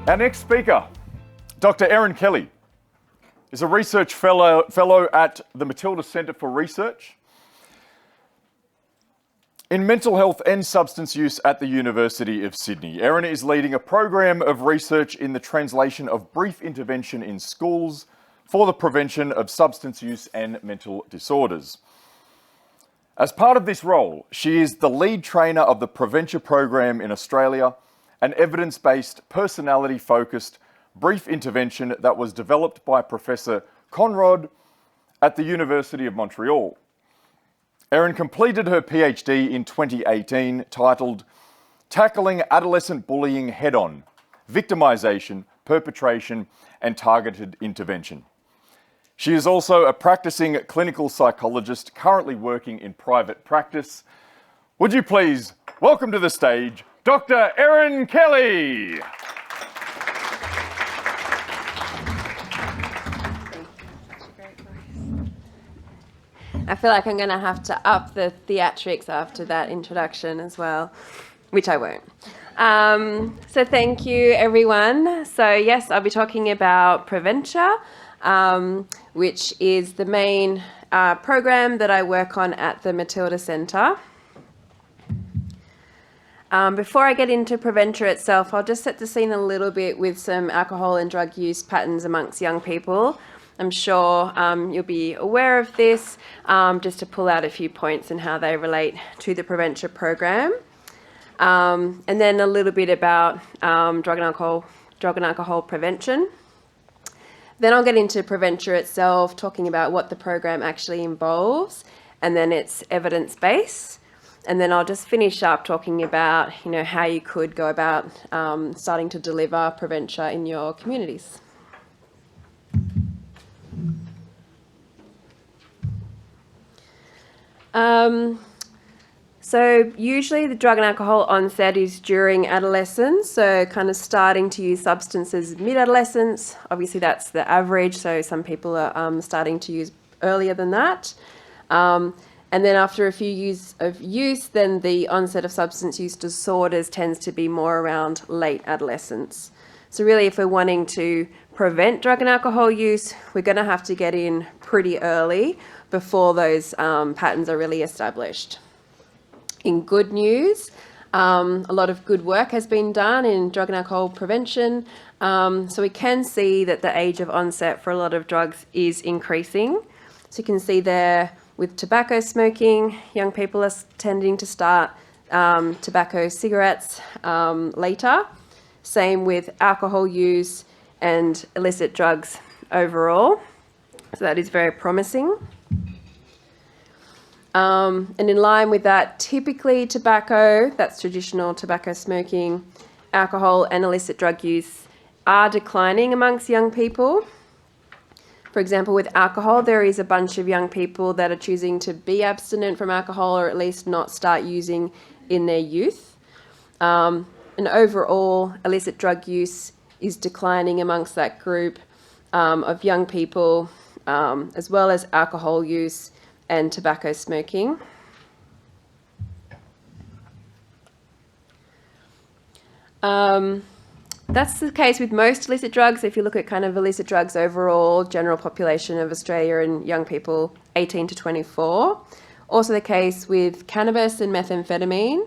Our next speaker, Dr Erin Kelly, is a research fellow at the Matilda Centre for Research in mental health and substance use at the University of Sydney. Erin is leading a program of research in the translation of brief intervention in schools for the prevention of substance use and mental disorders. As part of this role, she is the lead trainer of the Preventure program in Australia, an evidence-based, personality-focused brief intervention that was developed by Professor Conrod at the University of Montreal. Erin completed her PhD in 2018, titled Tackling Adolescent Bullying Head-On: Victimisation, Perpetration and Targeted Intervention. She is also a practicing clinical psychologist currently working in private practice. Would you please welcome to the stage Dr Erin Kelly. I feel like I'm going to have to up the theatrics after that introduction as well, which I won't. So thank you, everyone. So yes, I'll be talking about Preventure, which is the main program that I work on at the Matilda Centre. Before I get into Preventure itself, I'll just set the scene a little bit with some alcohol and drug use patterns amongst young people. I'm sure you'll be aware of this, just to pull out a few points and how they relate to the Preventure program. And then a little bit about drug and alcohol prevention. Then I'll get into Preventure itself, talking about what the program actually involves, and then its evidence-based. And then I'll just finish up talking about, how you could go about starting to deliver Preventure in your communities. So usually the drug and alcohol onset is during adolescence, so kind of starting to use substances mid-adolescence. Obviously that's the average, so some people are starting to use earlier than that. And then after a few years of use, then the onset of substance use disorders tends to be more around late adolescence. So really, if we're wanting to prevent drug and alcohol use, we're going to have to get in pretty early before those patterns are really established. In good news, a lot of good work has been done in drug and alcohol prevention. So we can see that the age of onset for a lot of drugs is increasing. So you can see there with tobacco smoking, young people are tending to start tobacco cigarettes later. Same with alcohol use and illicit drugs overall. So that is very promising. And in line with that, typically tobacco, that's traditional tobacco smoking, alcohol and illicit drug use are declining amongst young people. For example, with alcohol, there is a bunch of young people that are choosing to be abstinent from alcohol or at least not start using in their youth. And overall, illicit drug use is declining amongst that group of young people, as well as alcohol use and tobacco smoking. That's the case with most illicit drugs. If you look at kind of illicit drugs overall, general population of Australia and young people 18 to 24. Also the case with cannabis and methamphetamine.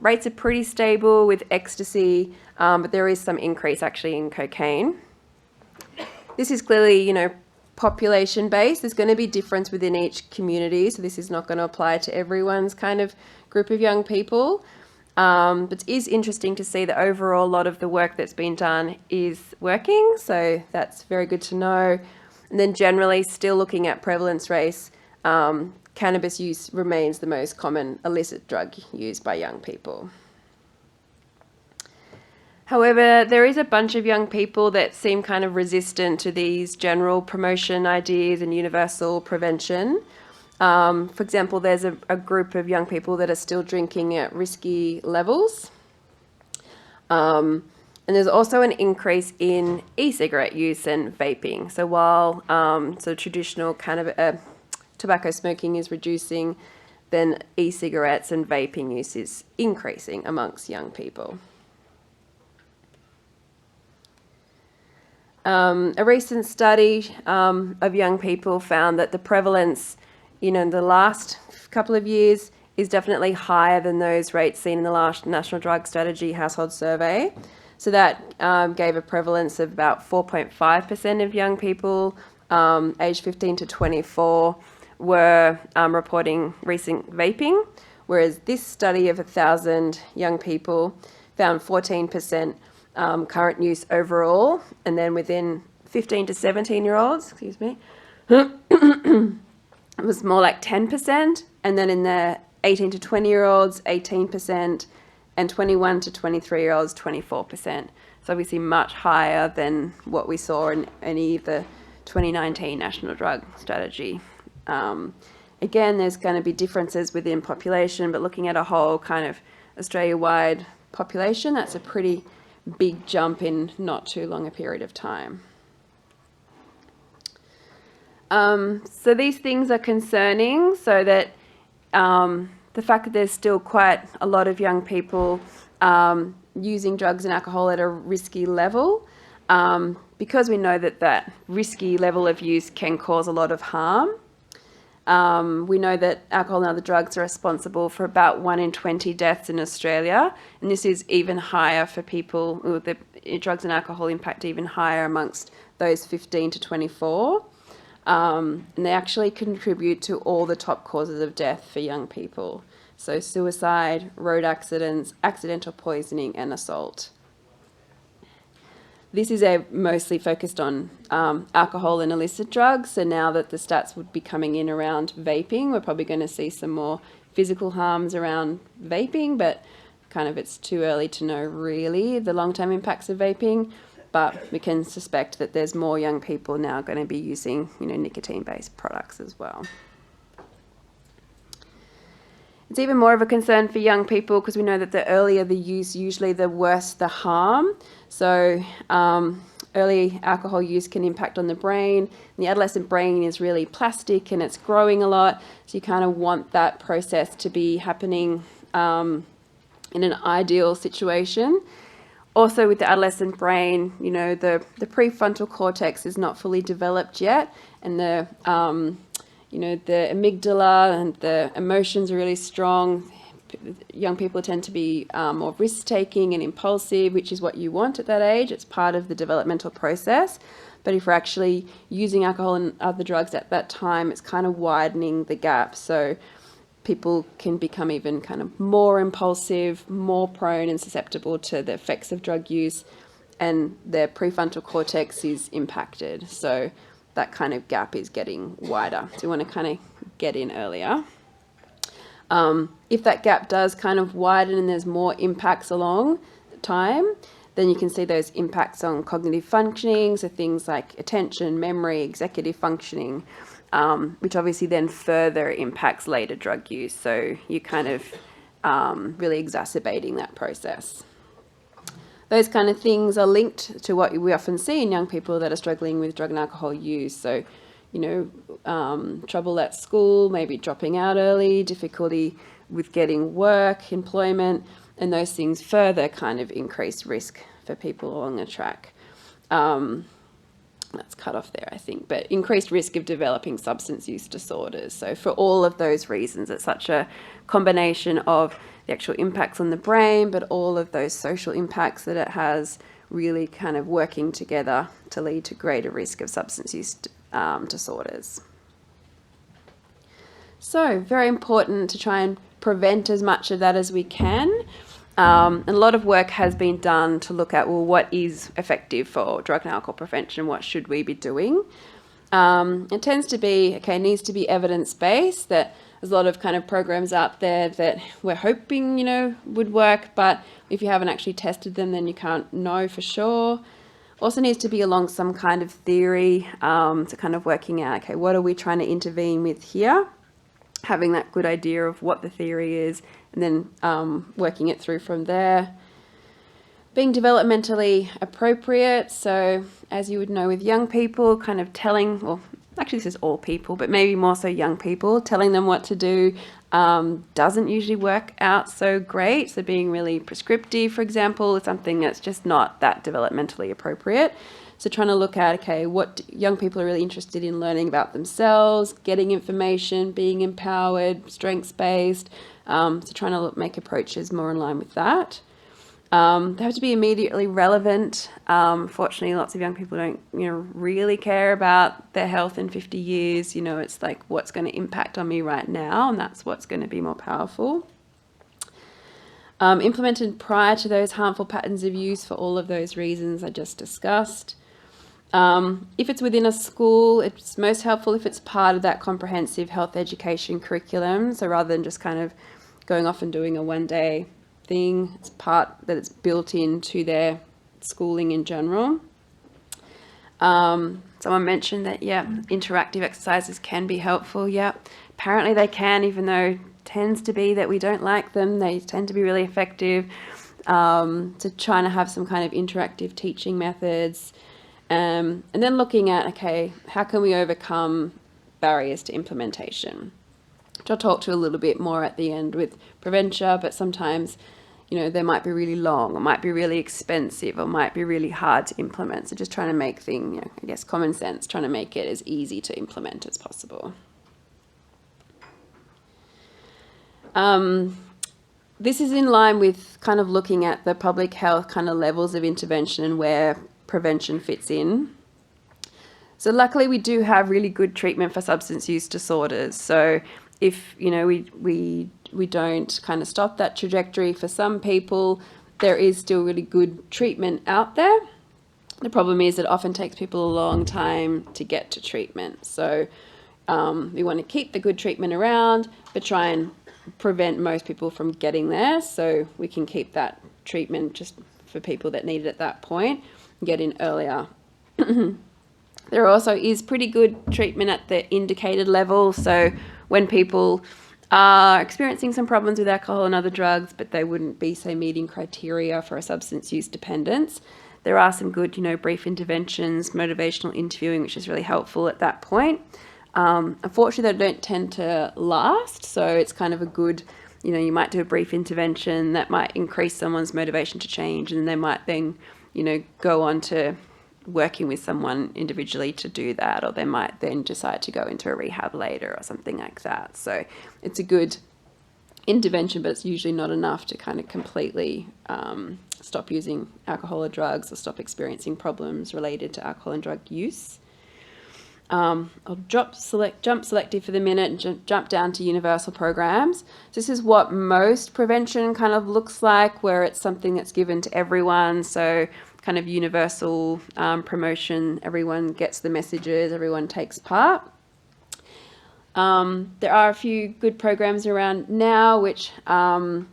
Rates are pretty stable with ecstasy, but there is some increase actually in cocaine. This is clearly, population based. There's going to be difference within each community, so this is not going to apply to everyone's kind of group of young people. But it is interesting to see that overall a lot of the work that's been done is working, so that's very good to know. And then generally, still looking at prevalence rates, cannabis use remains the most common illicit drug used by young people. However, there is a bunch of young people that seem kind of resistant to these general promotion ideas and universal prevention. For example, there's a group of young people that are still drinking at risky levels. And there's also an increase in e-cigarette use and vaping. So while traditional tobacco smoking is reducing, then e-cigarettes and vaping use is increasing amongst young people. A recent study of young people found that the prevalence, in the last couple of years is definitely higher than those rates seen in the last National Drug Strategy Household Survey. So that gave a prevalence of about 4.5% of young people aged 15 to 24 were reporting recent vaping, whereas this study of 1,000 young people found 14% current use overall, and then within 15 to 17-year-olds, it was more like 10%, and then in the 18 to 20-year-olds, 18%, and 21 to 23-year-olds, 24%. So obviously much higher than what we saw in any of the 2019 National Drug Strategy. Again, there's going to be differences within population, but looking at a whole kind of Australia-wide population, that's a pretty big jump in not too long a period of time. So these things are concerning, so that the fact that there's still quite a lot of young people using drugs and alcohol at a risky level, because we know that that risky level of use can cause a lot of harm. We know that alcohol and other drugs are responsible for about 1 in 20 deaths in Australia, and this is even higher for people with the drugs and alcohol impact even higher amongst those 15 to 24. And they actually contribute to all the top causes of death for young people. So suicide, road accidents, accidental poisoning, and assault. This is mostly focused on alcohol and illicit drugs. So now that the stats would be coming in around vaping, we're probably going to see some more physical harms around vaping, but kind of it's too early to know really the long-term impacts of vaping. But we can suspect that there's more young people now going to be using, nicotine-based products as well. It's even more of a concern for young people because we know that the earlier the use, usually the worse the harm. So early alcohol use can impact on the brain. The adolescent brain is really plastic and it's growing a lot. So you kind of want that process to be happening in an ideal situation. Also with the adolescent brain, the prefrontal cortex is not fully developed yet, and the amygdala and the emotions are really strong. Young people tend to be more risk-taking and impulsive, which is what you want at that age. It's part of the developmental process. But if we're actually using alcohol and other drugs at that time, it's kind of widening the gap. So people can become even kind of more impulsive, more prone and susceptible to the effects of drug use, and their prefrontal cortex is impacted. So that kind of gap is getting wider. So you want to kind of get in earlier. If that gap does kind of widen and there's more impacts along time, then you can see those impacts on cognitive functioning, so things like attention, memory, executive functioning, which obviously then further impacts later drug use. So you're kind of really exacerbating that process. Those kind of things are linked to what we often see in young people that are struggling with drug and alcohol use. So, trouble at school, maybe dropping out early, difficulty with getting work, employment, and those things further kind of increase risk for people along the track. That's cut off there, I think, but increased risk of developing substance use disorders. So for all of those reasons, it's such a combination of the actual impacts on the brain, but all of those social impacts that it has really kind of working together to lead to greater risk of substance use disorders. So very important to try and prevent as much of that as we can. And a lot of work has been done to look at, well, what is effective for drug and alcohol prevention? What should we be doing? It tends to be, needs to be evidence-based, that there's a lot of kind of programs out there that we're hoping, would work, but if you haven't actually tested them, then you can't know for sure. Also needs to be along some kind of theory, to kind of working out, what are we trying to intervene with here? Having that good idea of what the theory is, and then working it through from there. Being developmentally appropriate, so as you would know with young people, kind of telling, well, actually this is all people, but maybe more so young people, telling them what to do doesn't usually work out so great. So being really prescriptive, for example, is something that's just not that developmentally appropriate. So trying to look at, okay, what young people are really interested in learning about themselves, getting information, being empowered, strengths-based. So trying to make approaches more in line with that. They have to be immediately relevant. Fortunately, lots of young people don't, really care about their health in 50 years. It's like what's going to impact on me right now, and that's what's going to be more powerful. Implemented prior to those harmful patterns of use for all of those reasons I just discussed. If it's within a school, it's most helpful if it's part of that comprehensive health education curriculum. So rather than just kind of going off and doing a one-day thing, it's part that it's built into their schooling in general. Someone mentioned that, interactive exercises can be helpful. Apparently they can, even though it tends to be that we don't like them. They tend to be really effective. So trying to have some kind of interactive teaching methods. And then looking at, okay, how can we overcome barriers to implementation? Which I'll talk to a little bit more at the end with Preventure, but sometimes, they might be really long, or might be really expensive, or might be really hard to implement. So just trying to make things, common sense, trying to make it as easy to implement as possible. This is in line with kind of looking at the public health kind of levels of intervention and where prevention fits in. So luckily we do have really good treatment for substance use disorders. So if, we don't kind of stop that trajectory for some people, there is still really good treatment out there. The problem is it often takes people a long time to get to treatment. So we want to keep the good treatment around, but try and prevent most people from getting there, so we can keep that treatment just for people that need it at that point, get in earlier. There also is pretty good treatment at the indicated level, so when people are experiencing some problems with alcohol and other drugs, but they wouldn't be, say, meeting criteria for a substance use dependence, there are some good, brief interventions, motivational interviewing, which is really helpful at that point. Unfortunately, they don't tend to last, so it's kind of a good, you might do a brief intervention that might increase someone's motivation to change, and they might then, go on to working with someone individually to do that, or they might then decide to go into a rehab later or something like that. So it's a good intervention, but it's usually not enough to kind of completely stop using alcohol or drugs, or stop experiencing problems related to alcohol and drug use. I'll jump selective for the minute and jump down to universal programs. So this is what most prevention kind of looks like, where it's something that's given to everyone. So kind of universal promotion, everyone gets the messages, everyone takes part. There are a few good programs around now, which one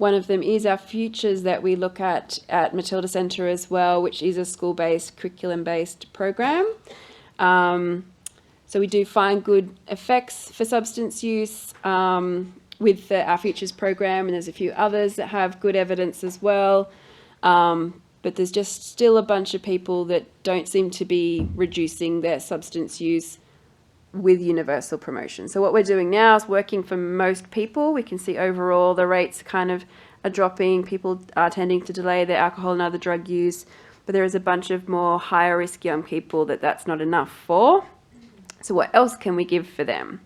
of them is our Futures that we look at Matilda Centre as well, which is a school-based, curriculum-based program. So we do find good effects for substance use with our Futures program, and there's a few others that have good evidence as well. But there's just still a bunch of people that don't seem to be reducing their substance use with universal promotion. So what we're doing now is working for most people. We can see overall the rates kind of are dropping. People are tending to delay their alcohol and other drug use. But there is a bunch of more higher risk young people that's not enough for. So what else can we give for them?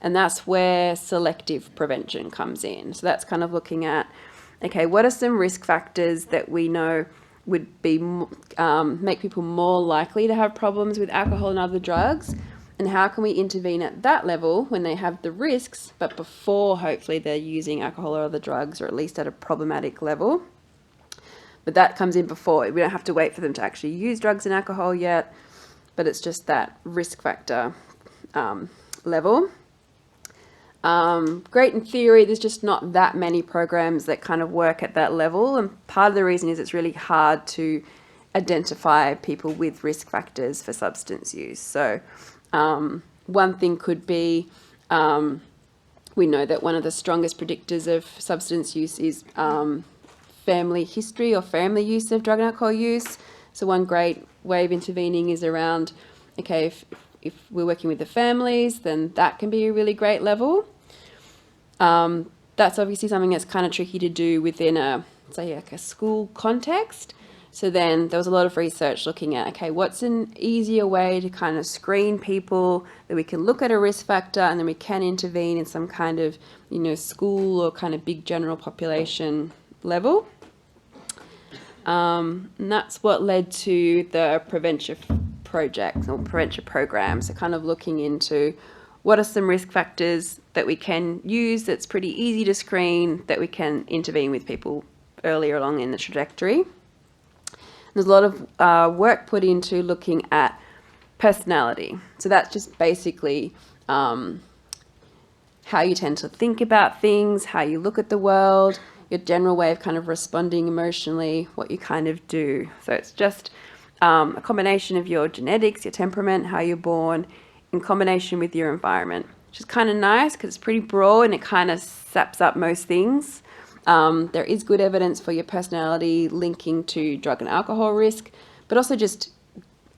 And that's where selective prevention comes in. So that's kind of looking at, okay, what are some risk factors that we know would be make people more likely to have problems with alcohol and other drugs? And how can we intervene at that level when they have the risks, but before hopefully they're using alcohol or other drugs, or at least at a problematic level? But that comes in before. We don't have to wait for them to actually use drugs and alcohol yet, but it's just that risk factor level. Great in theory, there's just not that many programs that kind of work at that level. And part of the reason is it's really hard to identify people with risk factors for substance use. So one thing could be, we know that one of the strongest predictors of substance use is family history or family use of drug and alcohol use. So one great way of intervening is around, okay, if we're working with the families, then that can be a really great level. That's obviously something that's kind of tricky to do within a, say, like a school context. So then there was a lot of research looking at, okay, what's an easier way to kind of screen people that we can look at a risk factor and then we can intervene in some kind of, school or kind of big general population level. And that's what led to the Preventure project or Preventure program. So kind of looking into what are some risk factors that we can use that's pretty easy to screen, that we can intervene with people earlier along in the trajectory. There's a lot of work put into looking at personality. So that's just basically how you tend to think about things, how you look at the world, your general way of kind of responding emotionally, what you kind of do. So it's just a combination of your genetics, your temperament, how you're born, in combination with your environment, which is kind of nice because it's pretty broad and it kind of saps up most things. There is good evidence for your personality linking to drug and alcohol risk, but also just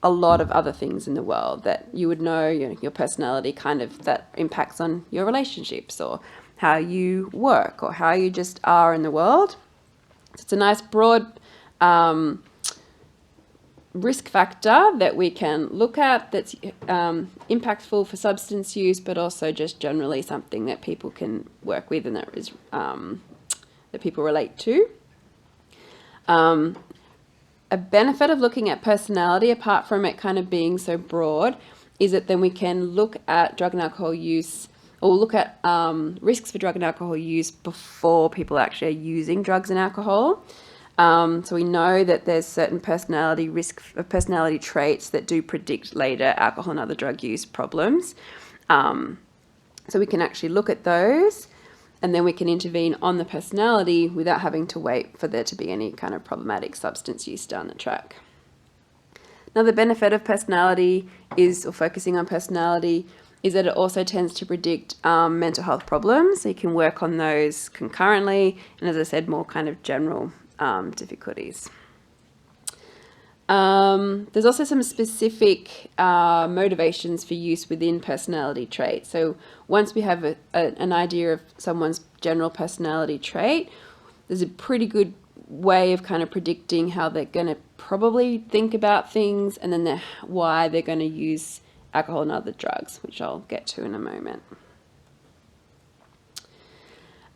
a lot of other things in the world that you would know, your personality kind of that impacts on your relationships or how you work or how you just are in the world. So it's a nice broad risk factor that we can look at that's impactful for substance use, but also just generally something that people can work with and that is that people relate to. A benefit of looking at personality, apart from it kind of being so broad, is that then we can look at drug and alcohol use or look at risks for drug and alcohol use before people actually are using drugs and alcohol. So we know that there's certain personality traits that do predict later alcohol and other drug use problems. So we can actually look at those and then we can intervene on the personality without having to wait for there to be any kind of problematic substance use down the track. Now, the benefit of personality is, or focusing on personality, is that it also tends to predict mental health problems. So you can work on those concurrently, and as I said, more kind of general difficulties. There's also some specific motivations for use within personality traits. So once we have an idea of someone's general personality trait, there's a pretty good way of kind of predicting how they're going to probably think about things and then why they're going to use alcohol and other drugs, which I'll get to in a moment.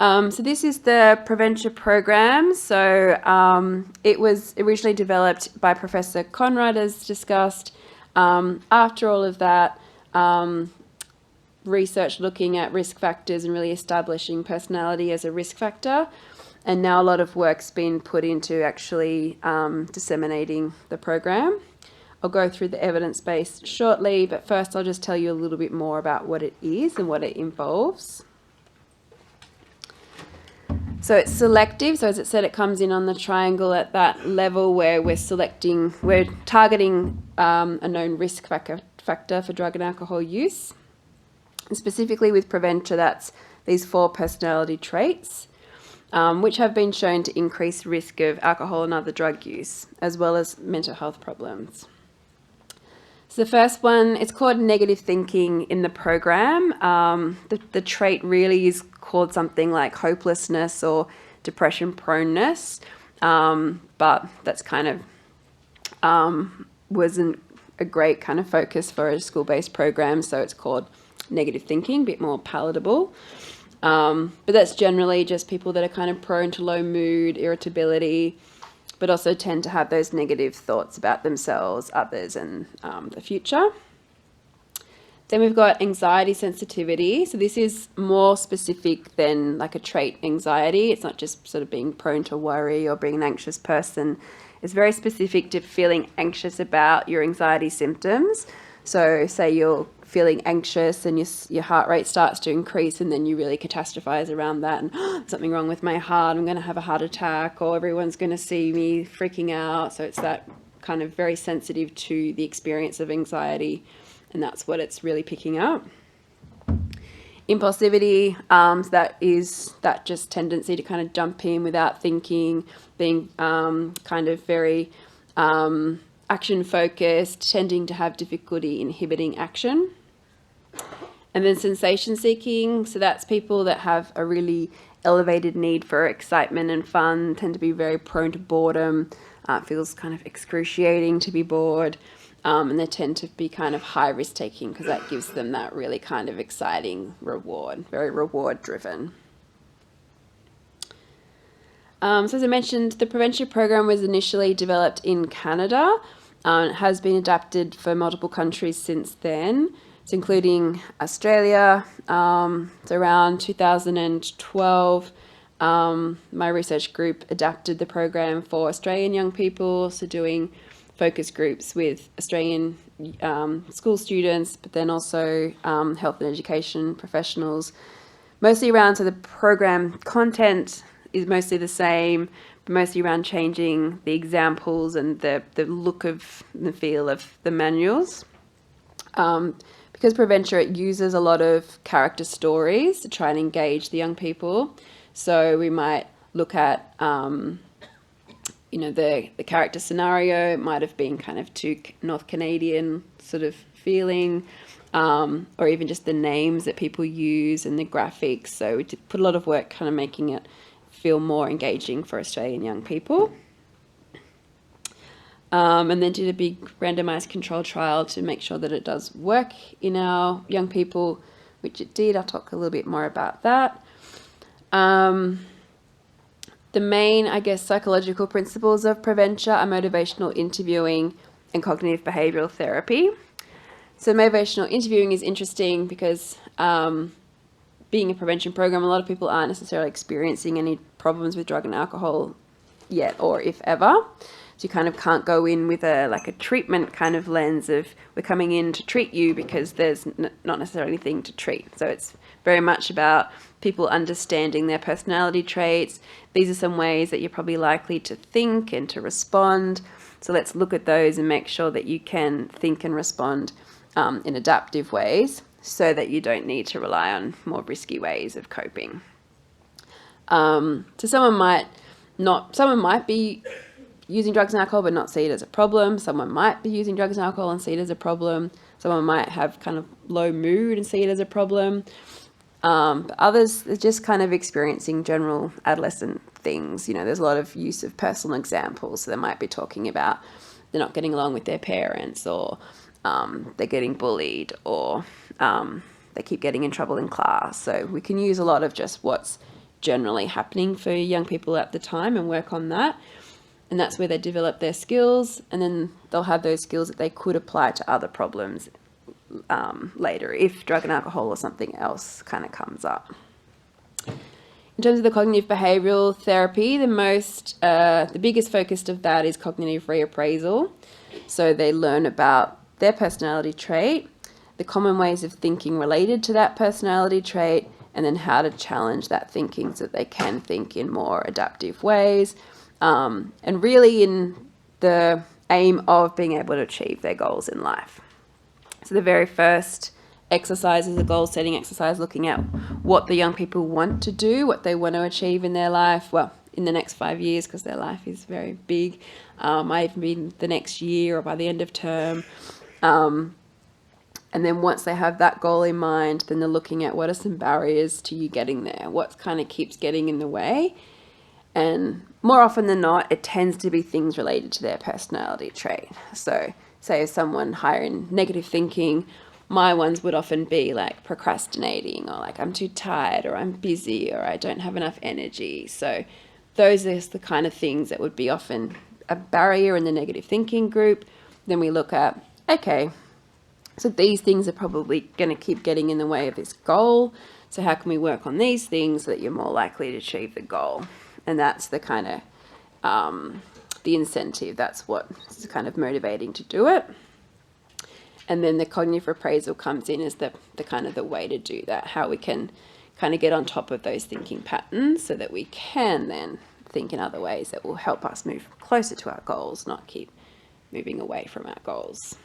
So this is the Preventure program. So it was originally developed by Professor Conrad, as discussed. After all of that research looking at risk factors and really establishing personality as a risk factor, and now a lot of work's been put into actually disseminating the program. I'll go through the evidence base shortly, but first I'll just tell you a little bit more about what it is and what it involves. So it's selective. So as it said, it comes in on the triangle at that level where we're targeting a known risk factor for drug and alcohol use. And specifically with Preventure, that's these 4 personality traits, which have been shown to increase risk of alcohol and other drug use, as well as mental health problems. So the first one, it's called negative thinking in the program. The trait really is called something like hopelessness or depression proneness, but that's kind of wasn't a great kind of focus for a school-based program, so it's called negative thinking, a bit more palatable. But that's generally just people that are kind of prone to low mood, irritability, but also tend to have those negative thoughts about themselves, others, and the future. Then we've got anxiety sensitivity. So this is more specific than like a trait anxiety. It's not just sort of being prone to worry or being an anxious person. It's very specific to feeling anxious about your anxiety symptoms. So say you're feeling anxious and your heart rate starts to increase and then you really catastrophize around that and something wrong with my heart, I'm going to have a heart attack, or everyone's going to see me freaking out. So it's that kind of very sensitive to the experience of anxiety, and that's what it's really picking up. Impulsivity, so that is that just tendency to kind of jump in without thinking, being kind of very action focused, tending to have difficulty inhibiting action. And then sensation seeking, so that's people that have a really elevated need for excitement and fun, tend to be very prone to boredom, It feels kind of excruciating to be bored. And they tend to be kind of high risk taking because that gives them that really kind of exciting reward, very reward driven. So as I mentioned, the Preventure program was initially developed in Canada. It has been adapted for multiple countries since then. It's including Australia. So around 2012, my research group adapted the program for Australian young people, so doing focus groups with Australian school students, but then also health and education professionals, mostly around, so the program content is mostly the same, but mostly around changing the examples and the look of the feel of the manuals. Because Preventure, it uses a lot of character stories to try and engage the young people. So we might look at, the character scenario. It might have been kind of too North Canadian sort of feeling, or even just the names that people use and the graphics. So we did put a lot of work kind of making it feel more engaging for Australian young people. And then did a big randomized control trial to make sure that it does work in our young people, which it did. I'll talk a little bit more about that. The main, psychological principles of Preventure are motivational interviewing and cognitive behavioral therapy. So motivational interviewing is interesting because being a prevention program, a lot of people aren't necessarily experiencing any problems with drug and alcohol yet, or if ever. So you kind of can't go in with a treatment kind of lens of we're coming in to treat you because there's not necessarily anything to treat. So it's very much about people understanding their personality traits. These are some ways that you're probably likely to think and to respond. So let's look at those and make sure that you can think and respond in adaptive ways so that you don't need to rely on more risky ways of coping. So someone might be using drugs and alcohol but not see it as a problem. Someone might be using drugs and alcohol and see it as a problem. Someone might have kind of low mood and see it as a problem. But others are just kind of experiencing general adolescent things. There's a lot of use of personal examples. So they might be talking about they're not getting along with their parents, or they're getting bullied, or they keep getting in trouble in class. So we can use a lot of just what's generally happening for young people at the time and work on that. And that's where they develop their skills, and then they'll have those skills that they could apply to other problems later if drug and alcohol or something else kind of comes up. In terms of the cognitive behavioral therapy, the biggest focus of that is cognitive reappraisal. So they learn about their personality trait, the common ways of thinking related to that personality trait, and then how to challenge that thinking so that they can think in more adaptive ways. And really in the aim of being able to achieve their goals in life. So the very first exercise is a goal setting exercise, looking at what the young people want to do, what they want to achieve in their life, well, in the next 5 years, because their life is very big, might even be the next year or by the end of term. And then once they have that goal in mind, then they're looking at what are some barriers to you getting there, what kind of keeps getting in the way. And more often than not, it tends to be things related to their personality trait. So say if someone higher in negative thinking, my ones would often be like procrastinating, or like I'm too tired, or I'm busy, or I don't have enough energy. So those are the kind of things that would be often a barrier in the negative thinking group. Then we look at, okay, so these things are probably going to keep getting in the way of this goal. So how can we work on these things so that you're more likely to achieve the goal? And that's the kind of the incentive. That's what's kind of motivating to do it. And then the cognitive appraisal comes in as the kind of the way to do that, how we can kind of get on top of those thinking patterns so that we can then think in other ways that will help us move closer to our goals, not keep moving away from our goals.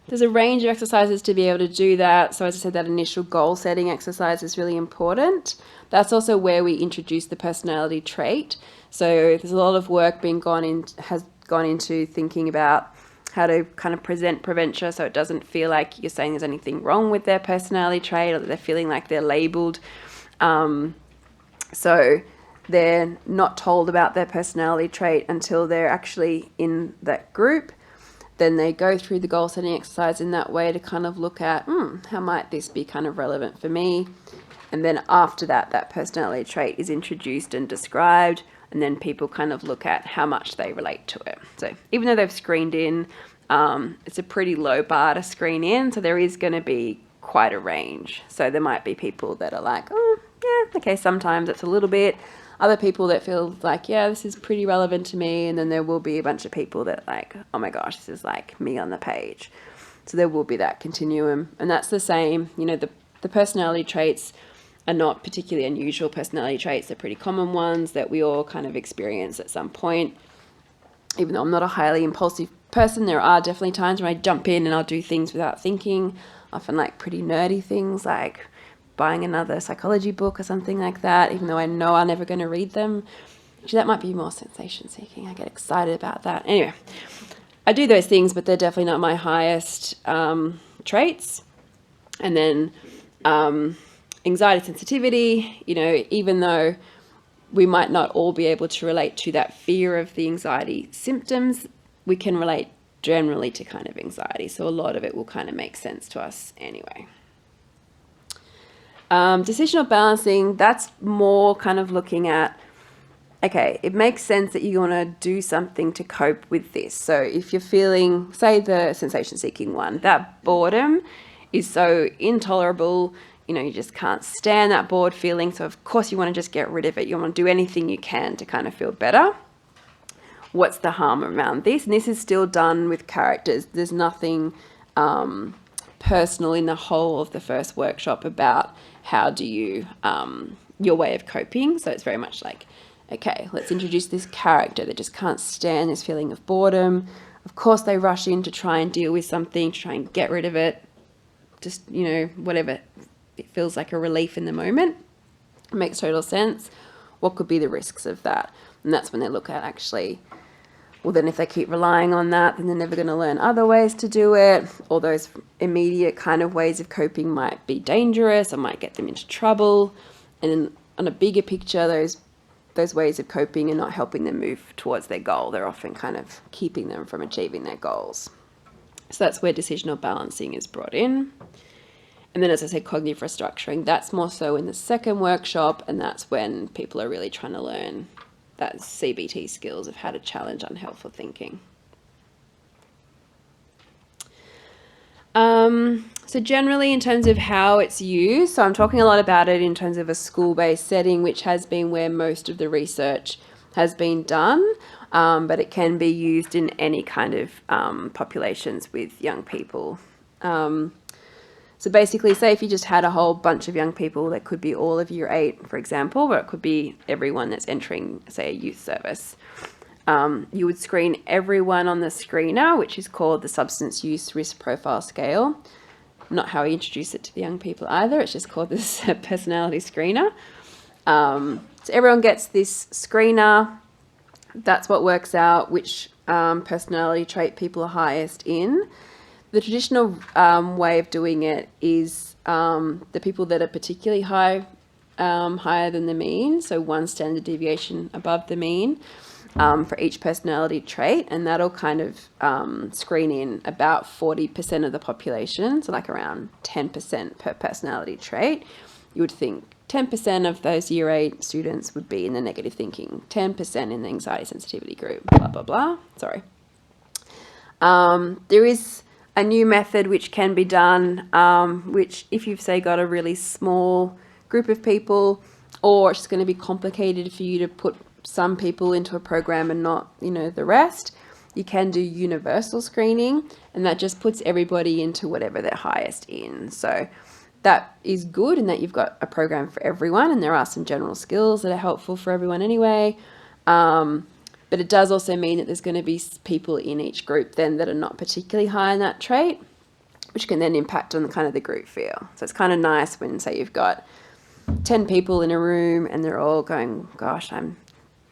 There's a range of exercises to be able to do that. So as I said, that initial goal setting exercise is really important. That's also where we introduce the personality trait. So there's a lot of work has gone into thinking about how to kind of present Preventure so it doesn't feel like you're saying there's anything wrong with their personality trait or that they're feeling like they're labelled. So they're not told about their personality trait until they're actually in that group. Then they go through the goal setting exercise in that way to kind of look at, how might this be kind of relevant for me? And then after that, that personality trait is introduced and described, and then people kind of look at how much they relate to it. So even though they've screened in, it's a pretty low bar to screen in, so there is going to be quite a range. So there might be people that are like, oh, yeah, okay, sometimes it's a little bit. Other people that feel like, yeah, this is pretty relevant to me. And then there will be a bunch of people that like, oh my gosh, this is like me on the page. So there will be that continuum. And that's the same, the personality traits are not particularly unusual personality traits. They're pretty common ones that we all kind of experience at some point. Even though I'm not a highly impulsive person, there are definitely times when I jump in and I'll do things without thinking, often like pretty nerdy things like buying another psychology book or something like that, even though I know I'm never going to read them. Actually, that might be more sensation seeking. I get excited about that. Anyway, I do those things, but they're definitely not my highest traits. And then anxiety sensitivity, even though we might not all be able to relate to that fear of the anxiety symptoms, we can relate generally to kind of anxiety. So a lot of it will kind of make sense to us anyway. Decisional balancing, that's more kind of looking at, okay, it makes sense that you want to do something to cope with this. So if you're feeling, say the sensation seeking one, that boredom is so intolerable, you just can't stand that bored feeling. So of course you want to just get rid of it. You want to do anything you can to kind of feel better. What's the harm around this? And this is still done with characters. There's nothing personal in the whole of the first workshop about how do you, your way of coping. So it's very much like, okay, let's introduce this character that just can't stand this feeling of boredom. Of course they rush in to try and deal with something, to try and get rid of it. Just, whatever, it feels like a relief in the moment. It makes total sense. What could be the risks of that? And that's when they look at actually, well, then if they keep relying on that, then they're never going to learn other ways to do it. Or those immediate kind of ways of coping might be dangerous or might get them into trouble. And then on a bigger picture, those ways of coping are not helping them move towards their goal. They're often kind of keeping them from achieving their goals. So that's where decisional balancing is brought in. And then, as I said, cognitive restructuring, that's more so in the second workshop, and that's when people are really trying to learn that CBT skills of how to challenge unhelpful thinking. So generally in terms of how it's used, so I'm talking a lot about it in terms of a school-based setting, which has been where most of the research has been done, but it can be used in any kind of populations with young people. So basically, say if you just had a whole bunch of young people, that could be all of year 8, for example, or it could be everyone that's entering, say, a youth service. You would screen everyone on the screener, which is called the Substance Use Risk Profile Scale. Not how we introduce it to the young people either, it's just called this personality screener. So everyone gets this screener. That's what works out which personality trait people are highest in. The traditional way of doing it is the people that are particularly high, higher than the mean, so 1 standard deviation above the mean for each personality trait, and that'll kind of screen in about 40% of the population, so like around 10% per personality trait. You would think 10% of those year 8 students would be in the negative thinking, 10% in the anxiety sensitivity group, blah, blah, blah. Sorry. There is a new method which can be done, which if you've, say, got a really small group of people, or it's going to be complicated for you to put some people into a program and not, the rest, you can do universal screening, and that just puts everybody into whatever they're highest in. So that is good in that you've got a program for everyone, and there are some general skills that are helpful for everyone anyway. But it does also mean that there's going to be people in each group then that are not particularly high in that trait, which can then impact on the kind of the group feel. So it's kind of nice when, say, you've got 10 people in a room and they're all going, gosh, I'm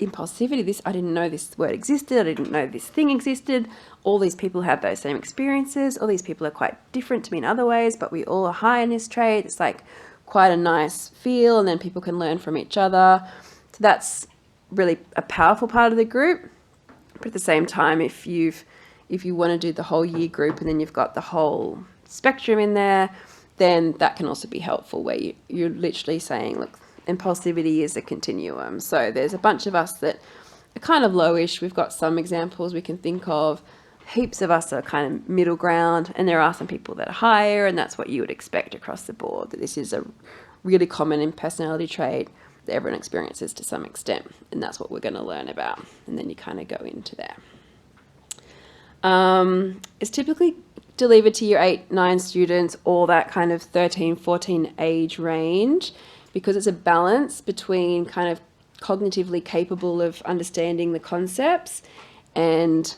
impulsivity, I didn't know this word existed, I didn't know this thing existed. All these people have those same experiences. All these people are quite different to me in other ways, but we all are high in this trait. It's like quite a nice feel, and then people can learn from each other. So that's really a powerful part of the group. But at the same time, if you want to do the whole year group and then you've got the whole spectrum in there, then that can also be helpful, where you're literally saying, look, impulsivity is a continuum. So there's a bunch of us that are kind of lowish. We've got some examples we can think of. Heaps of us are kind of middle ground, and there are some people that are higher, and that's what you would expect across the board, that this is a really common personality trait that everyone experiences to some extent, and that's what we're going to learn about. And then you kind of go into there. It's typically delivered to your 8-9 students, or that kind of 13-14 age range, because it's a balance between kind of cognitively capable of understanding the concepts and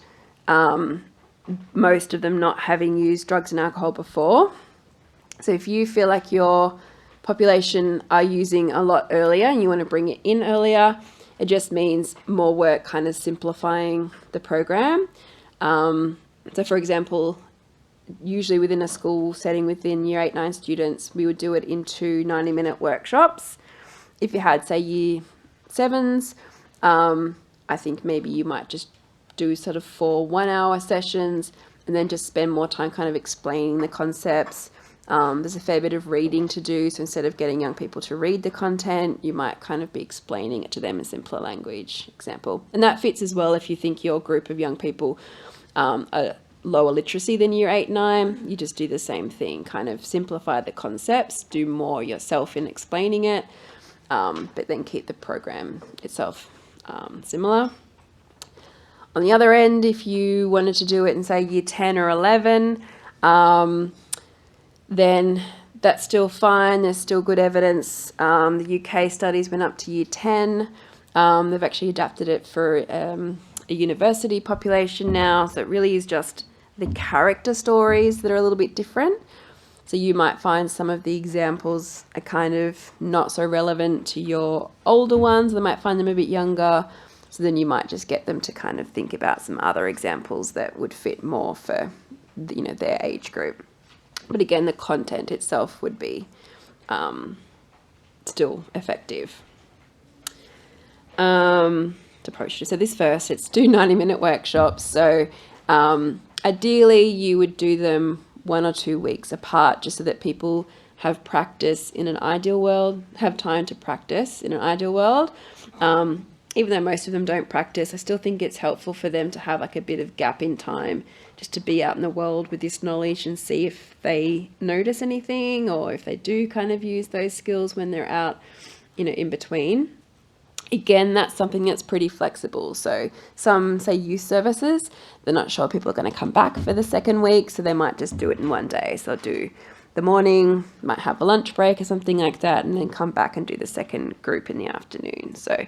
most of them not having used drugs and alcohol before. So if you feel like your population are using a lot earlier and you want to bring it in earlier, it just means more work kind of simplifying the program. So for example, usually within a school setting within year 8-9 students, we would do it into 90-minute workshops. If you had, say, year 7s, I think maybe you might just do sort of 4 1-hour sessions and then just spend more time kind of explaining the concepts. There's a fair bit of reading to do, so instead of getting young people to read the content, you might kind of be explaining it to them in simpler language, example. And that fits as well if you think your group of young people are lower literacy than year 8-9. You just do the same thing, kind of simplify the concepts, do more yourself in explaining it, but then keep the program itself similar. On the other end, if you wanted to do it in, say, year 10 or 11, then that's still fine. There's still good evidence. The UK studies went up to year 10. They've actually adapted it for a university population now. So it really is just the character stories that are a little bit different. So you might find some of the examples are kind of not so relevant to your older ones. They might find them a bit younger. So then you might just get them to kind of think about some other examples that would fit more for, their age group. But again, the content itself would be still effective. Approach to. So this first, it's do 90-minute workshops. So ideally, you would do them 1 or 2 weeks apart, just so that people have practice in an ideal world, have time to practice in an ideal world. Even though most of them don't practice, I still think it's helpful for them to have like a bit of gap in time, just to be out in the world with this knowledge and see if they notice anything, or if they do kind of use those skills when they're out, in between. Again, that's something that's pretty flexible. So some, say, youth services, they're not sure people are going to come back for the second week, so they might just do it in one day. So they'll do the morning, might have a lunch break or something like that, and then come back and do the second group in the afternoon. So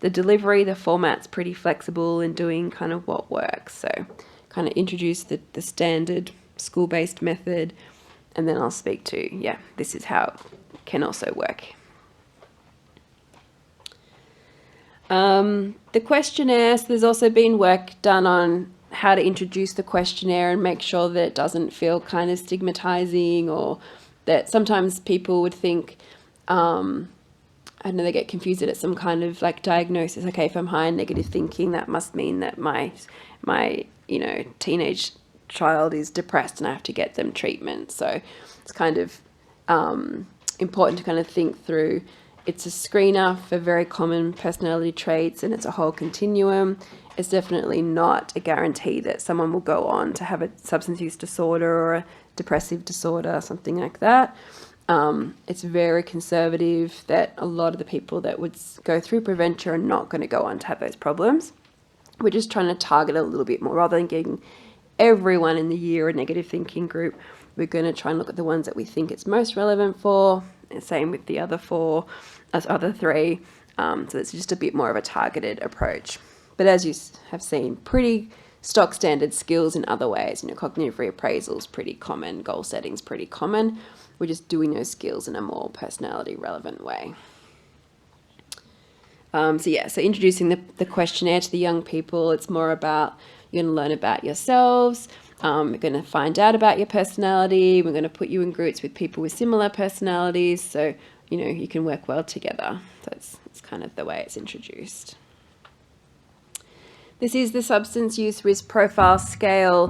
the delivery, the format's pretty flexible in doing kind of what works. So kind of introduce the standard school-based method, and then I'll speak to, this is how it can also work. The questionnaire, so there's also been work done on how to introduce the questionnaire and make sure that it doesn't feel kind of stigmatizing, or that sometimes people would think, they get confused that it's some kind of like diagnosis. Okay, if I'm high in negative thinking, that must mean that my teenage child is depressed and I have to get them treatment. So it's kind of important to kind of think through. It's a screener for very common personality traits, and it's a whole continuum. It's definitely not a guarantee that someone will go on to have a substance use disorder or a depressive disorder, something like that. It's very conservative, that a lot of the people that would go through Preventure are not going to go on to have those problems. We're just trying to target a little bit more. Rather than getting everyone in the year a negative thinking group, we're going to try and look at the ones that we think it's most relevant for, and same with the other 3. So it's just a bit more of a targeted approach. But as you have seen, pretty stock standard skills in other ways. Cognitive reappraisal is pretty common, goal setting is pretty common. We're just doing those skills in a more personality relevant way. So introducing the questionnaire to the young people, it's more about, you're going to learn about yourselves, we're going to find out about your personality, we're going to put you in groups with people with similar personalities, so you can work well together. So it's kind of the way it's introduced. This is the substance use risk profile scale,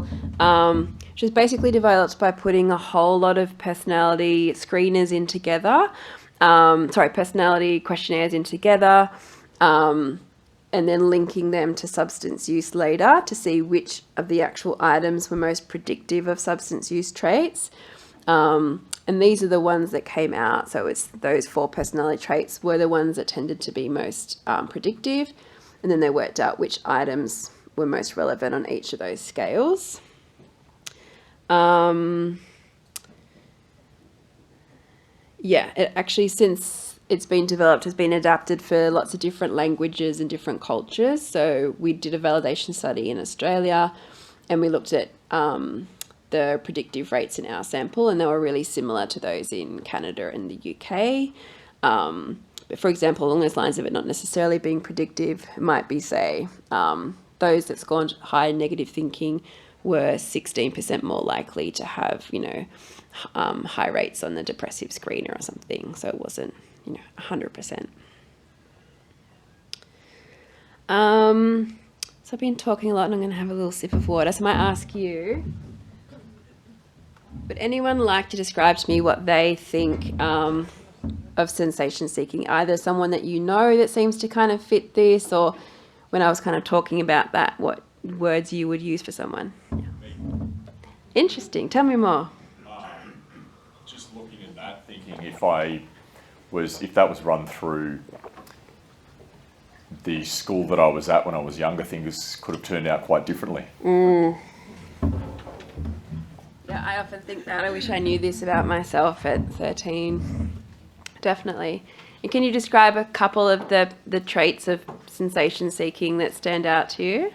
which is basically developed by putting a whole lot of personality screeners in together, personality questionnaires in together, and then linking them to substance use later to see which of the actual items were most predictive of substance use traits. And these are the ones that came out. So it's those 4 personality traits were the ones that tended to be most predictive. And then they worked out which items were most relevant on each of those scales. It actually, since it's been developed, has been adapted for lots of different languages and different cultures. So we did a validation study in Australia, and we looked at the predictive rates in our sample, and they were really similar to those in Canada and the UK. But for example, along those lines of it not necessarily being predictive, it might be, say, those that scored high negative thinking were 16% more likely to have, high rates on the depressive screener or something. So it wasn't, 100%. So I've been talking a lot, and I'm going to have a little sip of water. So I might ask you, would anyone like to describe to me what they think of sensation seeking? Either someone that that seems to kind of fit this, or when I was kind of talking about that, what words you would use for someone? Yeah. Interesting. Tell me more. Just looking at that, thinking if that was run through the school that I was at when I was younger, things could have turned out quite differently. Yeah, I often think that. I wish I knew this about myself at 13. Definitely. And can you describe a couple of the traits of sensation seeking that stand out to you?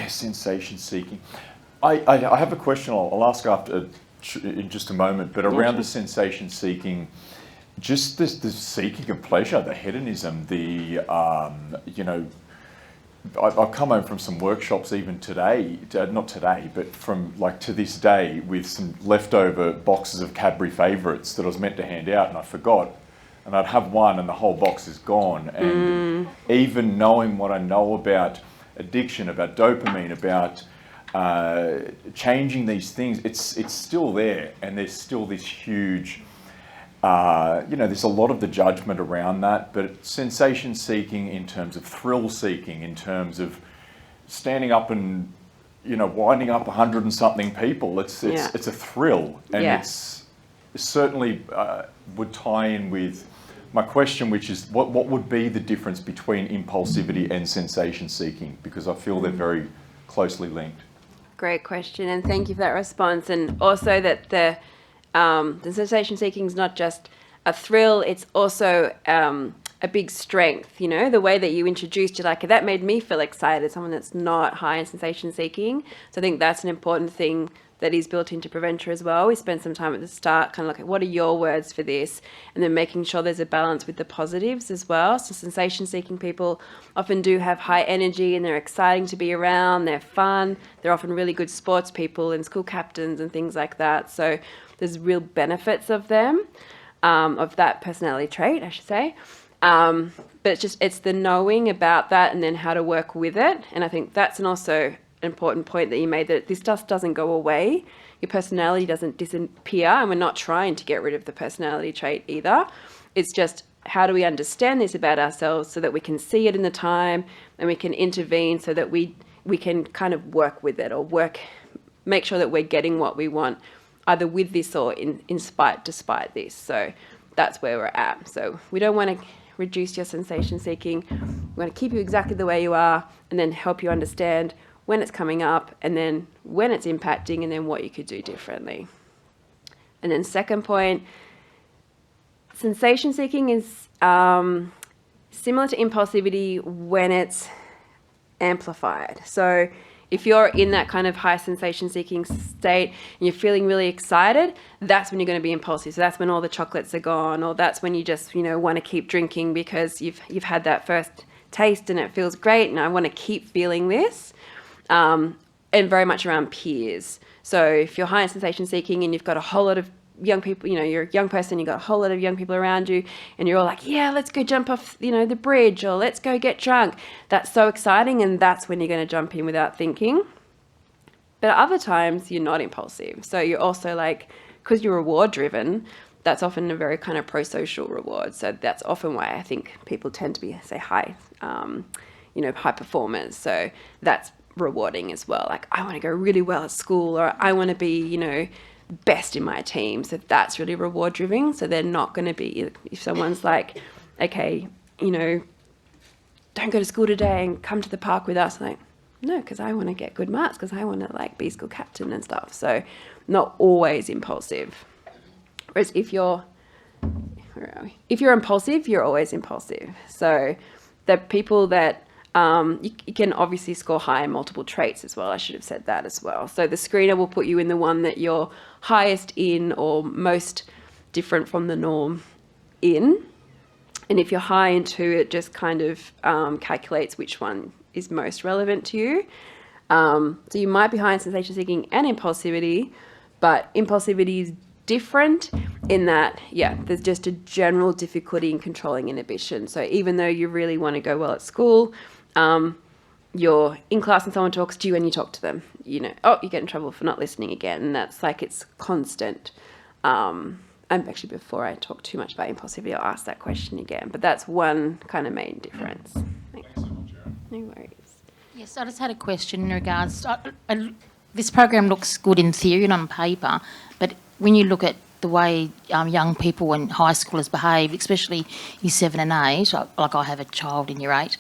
Sensation seeking. I have a question I'll ask after in just a moment, but around the sensation seeking, just the seeking of pleasure, the hedonism, I've come home from some workshops even today, not today, but from to this day, with some leftover boxes of Cadbury favourites that I was meant to hand out and I forgot. And I'd have one and the whole box is gone. And even knowing what I know about addiction, about dopamine, about changing these things, it's still there. And there's still this huge, there's a lot of the judgment around that, but sensation seeking in terms of thrill seeking, in terms of standing up and, winding up 100 and something people, it's a thrill. And it's certainly would tie in with my question, which is what would be the difference between impulsivity and sensation seeking? Because I feel they're very closely linked. Great question, and thank you for that response. And also that the sensation seeking is not just a thrill, it's also a big strength. The way that you introduced it, that made me feel excited, someone that's not high in sensation seeking. So I think that's an important thing that is built into Preventure as well. We spend some time at the start kind of looking at what are your words for this, and then making sure there's a balance with the positives as well. So sensation seeking people often do have high energy and they're exciting to be around, they're fun, they're often really good sports people and school captains and things like that. So there's real benefits of them, of that personality trait, I should say. But it's the knowing about that and then how to work with it. And I think that's also important point that you made, that this just doesn't go away. Your personality doesn't disappear, and we're not trying to get rid of the personality trait either. It's just, how do we understand this about ourselves so that we can see it in the time and we can intervene so that we can kind of work with it, or make sure that we're getting what we want, either with this or despite this. So that's where we're at. So we don't want to reduce your sensation seeking. We want to keep you exactly the way you are, and then help you understand when it's coming up, and then when it's impacting, and then what you could do differently. And then second point, sensation seeking is similar to impulsivity when it's amplified. So if you're in that kind of high sensation seeking state and you're feeling really excited, that's when you're going to be impulsive. So that's when all the chocolates are gone, or that's when you just, want to keep drinking because you've had that first taste and it feels great and I want to keep feeling this. and very much around peers. So if you're high in sensation seeking and you've got a whole lot of young people, you're a young person, you've got a whole lot of young people around you, and you're all like, yeah, let's go jump off, the bridge, or let's go get drunk. That's so exciting, and that's when you're going to jump in without thinking. But other times you're not impulsive. So you're also like, because you're reward driven, that's often a very kind of pro-social reward. So that's often why I think people tend to be, say, high performers. So that's rewarding as well. Like, I want to go really well at school, or I want to be, best in my team. So that's really reward driven. So they're not going to be, if someone's like, okay, don't go to school today and come to the park with us. Like, no, because I want to get good marks, because I want to be school captain and stuff. So not always impulsive. Whereas if you're impulsive, you're always impulsive. So the people that you can obviously score high in multiple traits as well. I should have said that as well. So the screener will put you in the one that you're highest in or most different from the norm in. And if you're high in two, it just kind of calculates which one is most relevant to you. So you might be high in sensation seeking and impulsivity, but impulsivity is different in that, there's just a general difficulty in controlling inhibition. So even though you really want to go well at school, you're in class and someone talks to you and you talk to them, you get in trouble for not listening again. And that's it's constant. And actually, before I talk too much about impulsivity, I'll ask that question again. But that's one kind of main difference. Thanks so much, Erin. No worries. Yes, I just had a question in regards this program looks good in theory and on paper, but when you look at the way young people and high schoolers behave, especially year 7 and 8, like I have a child in year 8,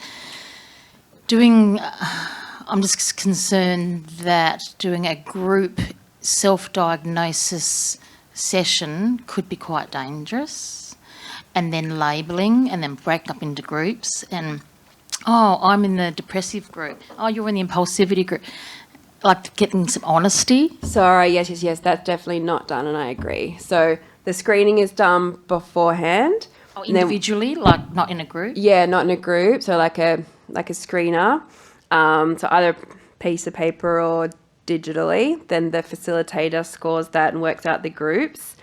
I'm just concerned that doing a group self-diagnosis session could be quite dangerous, and then labelling and then break up into groups and, I'm in the depressive group, you're in the impulsivity group. Like getting some honesty. Sorry, yes, that's definitely not done, and I agree. So the screening is done beforehand. Individually, like not in a group? Yeah, not in a group. So like a screener. So either piece of paper or digitally. Then the facilitator scores that and works out the groups.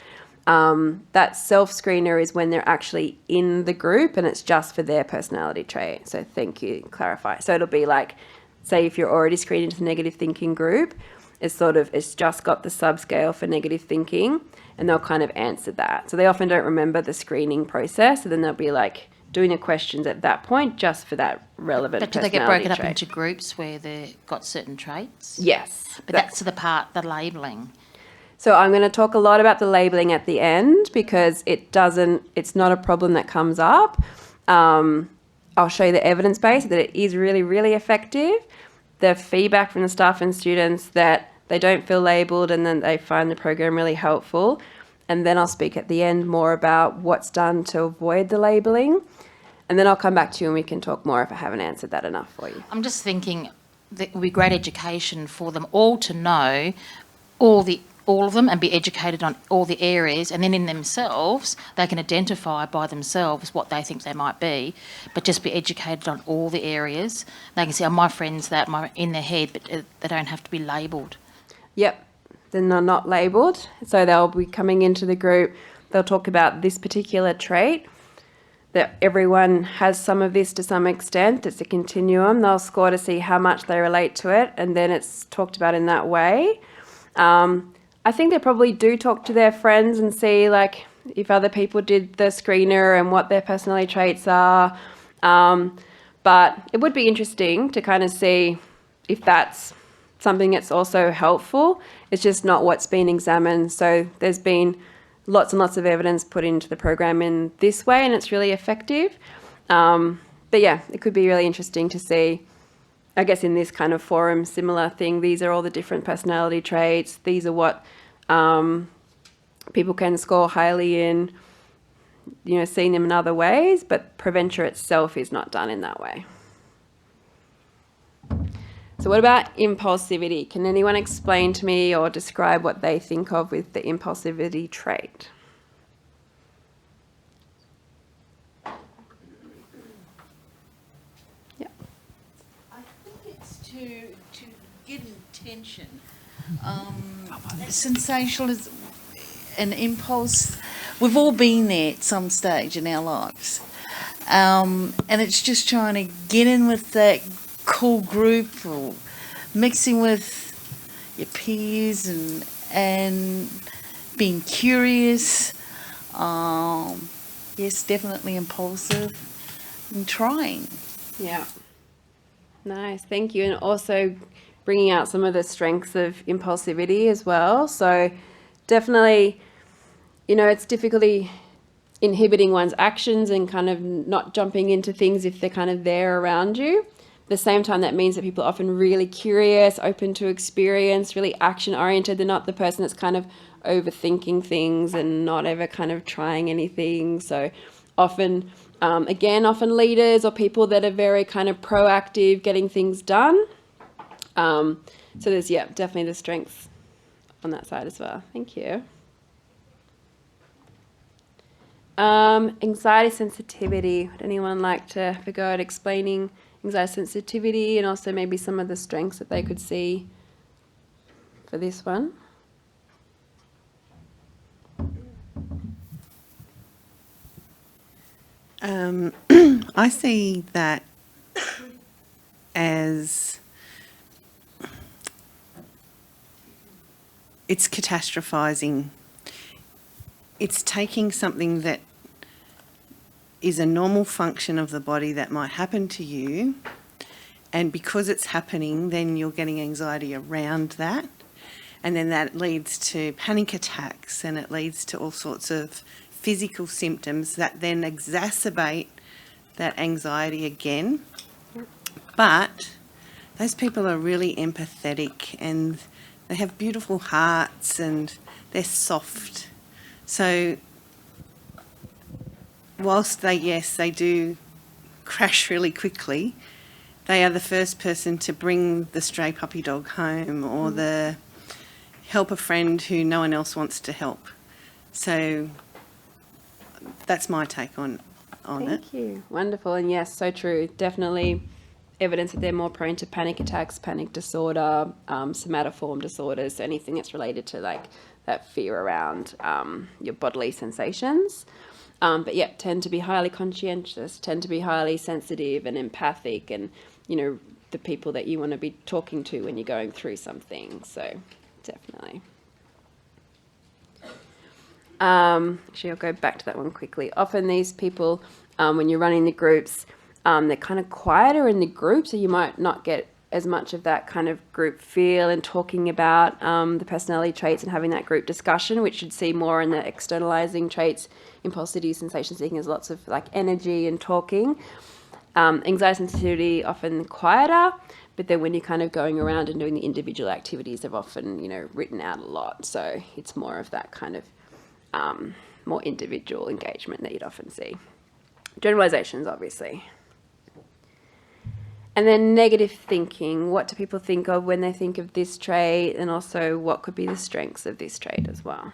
That self-screener is when they're actually in the group and it's just for their personality trait. So thank you, clarify. So it'll be like, say if you're already screened into the negative thinking group, it's just got the subscale for negative thinking, and they'll kind of answer that. So they often don't remember the screening process, so then they'll be like doing the questions at that point just for that relevant But do they personality get broken trait. up into groups where they've got certain traits? Yes. But that's the labelling. So I'm going to talk a lot about the labelling at the end because it's not a problem that comes up. I'll show you the evidence base that it is really, really effective. The feedback from the staff and students that they don't feel labelled and then they find the program really helpful. And then I'll speak at the end more about what's done to avoid the labelling. And then I'll come back to you and we can talk more if I haven't answered that enough for you. I'm just thinking that it would be great education for them all to know all of them and be educated on all the areas, and then in themselves they can identify by themselves what they think they might be, but just be educated on all the areas. They can say, my friend's that, in their head, but they don't have to be labelled. Yep, then they're not labelled. So they'll be coming into the group, they'll talk about this particular trait, that everyone has some of this to some extent. It's a continuum. They'll score to see how much they relate to it, and then it's talked about in that way. I think they probably do talk to their friends and see like if other people did the screener and what their personality traits are. But it would be interesting to kind of see if that's something that's also helpful. It's just not what's been examined. So there's been lots and lots of evidence put into the program in this way, and it's really effective. But yeah, it could be really interesting to see, I guess in this kind of forum, similar thing. These are all the different personality traits. These are what people can score highly in, seeing them in other ways, but Preventure itself is not done in that way. So what about impulsivity? Can anyone explain to me or describe what they think of with the impulsivity trait? I think it's to get attention. Sensationalism and impulse, we've all been there at some stage in our lives. And it's just trying to get in with that cool group or mixing with your peers and being curious. Yes, definitely impulsive and trying. Yeah. Nice, thank you. And also bringing out some of the strengths of impulsivity as well. So definitely, it's difficulty inhibiting one's actions and kind of not jumping into things if they're kind of there around you. At the same time, that means that people are often really curious, open to experience, really action oriented. They're not the person that's kind of overthinking things and not ever kind of trying anything. So often, often leaders or people that are very kind of proactive, getting things done. So there's, definitely the strengths on that side as well. Thank you. Anxiety sensitivity. Would anyone like to have a go at explaining anxiety sensitivity and also maybe some of the strengths that they could see for this one? I see that as it's catastrophizing. It's taking something that is a normal function of the body that might happen to you, and because it's happening, then you're getting anxiety around that, and then that leads to panic attacks, and it leads to all sorts of physical symptoms that then exacerbate that anxiety again. But those people are really empathetic and they have beautiful hearts and they're soft. So whilst they do crash really quickly, they are the first person to bring the stray puppy dog home or the help a friend who no one else wants to help. So that's my take on it. Thank you. Wonderful. And yes, so true. Definitely evidence that they're more prone to panic attacks, panic disorder, somatoform disorders, so anything that's related to like that fear around your bodily sensations. But yeah, tend to be highly conscientious, tend to be highly sensitive and empathic, and the people that you want to be talking to when you're going through something. So definitely. Actually, I'll go back to that one quickly. Often these people, when you're running the groups, they're kind of quieter in the group, so you might not get as much of that kind of group feel and talking about the personality traits and having that group discussion, which you'd see more in the externalizing traits. Impulsivity, sensation seeking, there's lots of like energy and talking. Anxiety sensitivity, often quieter, but then when you're kind of going around and doing the individual activities, they've often, written out a lot. So it's more of that kind of more individual engagement that you'd often see. Generalizations, obviously. And then negative thinking. What do people think of when they think of this trait, and also what could be the strengths of this trait as well?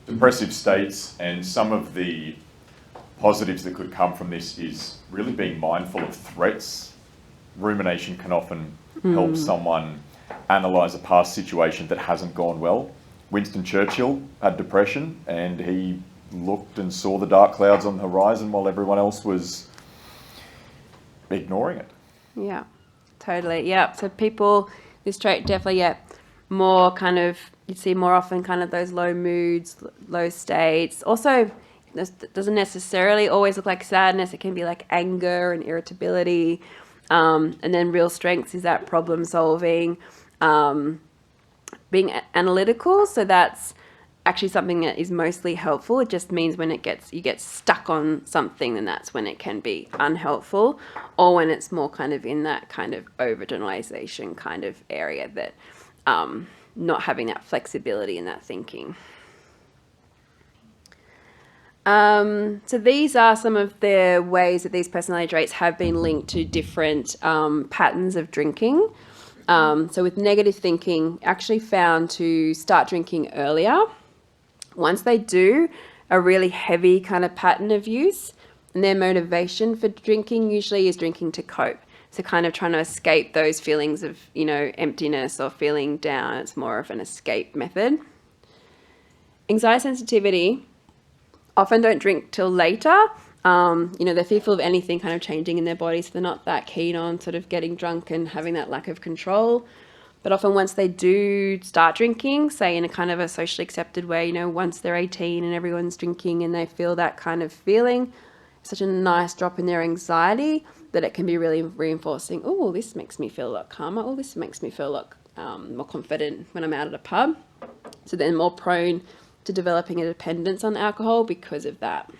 Depressive states, and some of the positives that could come from this is really being mindful of threats. Rumination can often help someone analyse a past situation that hasn't gone well. Winston Churchill had depression and he looked and saw the dark clouds on the horizon while everyone else was ignoring it. Yeah, totally. Yeah. So people, this trait definitely, more kind of, you'd see more often kind of those low moods, low states. Also, this doesn't necessarily always look like sadness. It can be like anger and irritability. And then real strengths is that problem solving, being analytical. So that's actually something that is mostly helpful. It just means when you get stuck on something, then that's when it can be unhelpful, or when it's more kind of in that kind of overgeneralization kind of area, that not having that flexibility in that thinking. So these are some of the ways that these personality traits have been linked to different patterns of drinking. So with negative thinking, actually found to start drinking earlier. Once they do a really heavy kind of pattern of use, and their motivation for drinking usually is drinking to cope. So kind of trying to escape those feelings of, emptiness or feeling down. It's more of an escape method. Anxiety sensitivity often don't drink till later. They're fearful of anything kind of changing in their body, so they're not that keen on sort of getting drunk and having that lack of control. But often once they do start drinking, say in a kind of a socially accepted way, once they're 18 and everyone's drinking and they feel that kind of feeling, such a nice drop in their anxiety that it can be really reinforcing. Oh, this makes me feel a lot calmer. Oh, this makes me feel a lot more confident when I'm out at a pub. So they're more prone to developing a dependence on alcohol because of that.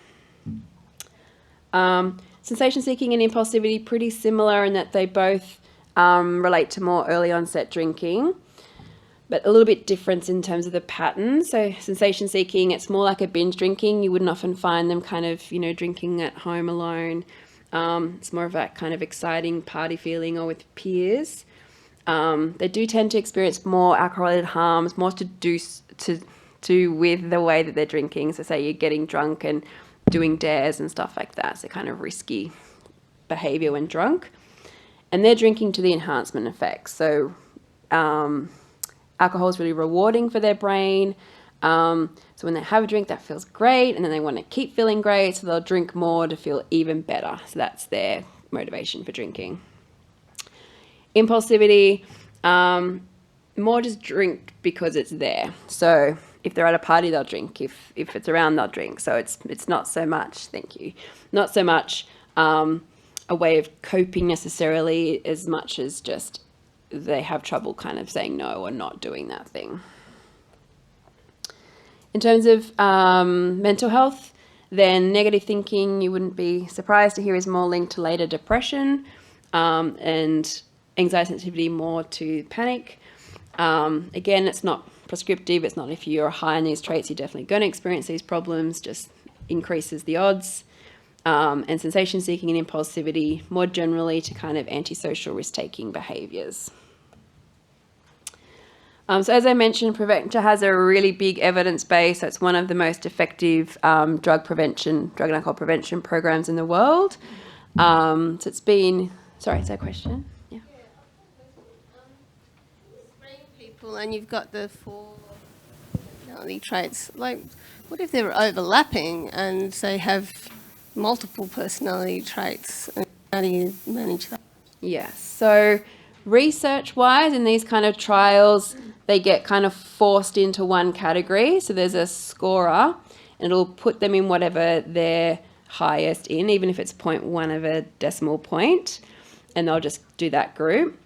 Sensation seeking and impulsivity, pretty similar in that they both relate to more early onset drinking, but a little bit different in terms of the pattern. So sensation seeking, it's more like a binge drinking. You wouldn't often find them kind of, drinking at home alone. It's more of that kind of exciting party feeling or with peers. They do tend to experience more alcohol-related harms, more to do with the way that they're drinking. So say you're getting drunk and doing dares and stuff like that. So kind of risky behavior when drunk. And they're drinking to the enhancement effects. So alcohol is really rewarding for their brain. So when they have a drink, that feels great, and then they want to keep feeling great, so they'll drink more to feel even better. So that's their motivation for drinking. Impulsivity, more just drink because it's there. So if they're at a party, they'll drink. If it's around, they'll drink. So it's not so much, not so much a way of coping necessarily, as much as just they have trouble kind of saying no or not doing that thing. In terms of mental health, then negative thinking, you wouldn't be surprised to hear, is more linked to later depression, and anxiety sensitivity more to panic. Again, it's not prescriptive. It's not if you're high in these traits, you're definitely going to experience these problems, just increases the odds. And sensation seeking and impulsivity more generally to kind of antisocial risk-taking behaviours. So as I mentioned, Preventure has a really big evidence base. So it's one of the most effective drug and alcohol prevention programs in the world. So it's been, sorry, is that a question? Yeah. People, and you've got the 4 personality traits. Like, what if they're overlapping and they have multiple personality traits? And how do you manage that? Yes. So research-wise, in these kind of trials, they get kind of forced into one category. So there's a scorer, and it'll put them in whatever they're highest in, even if it's 0.1 of a decimal point, and they'll just do that group.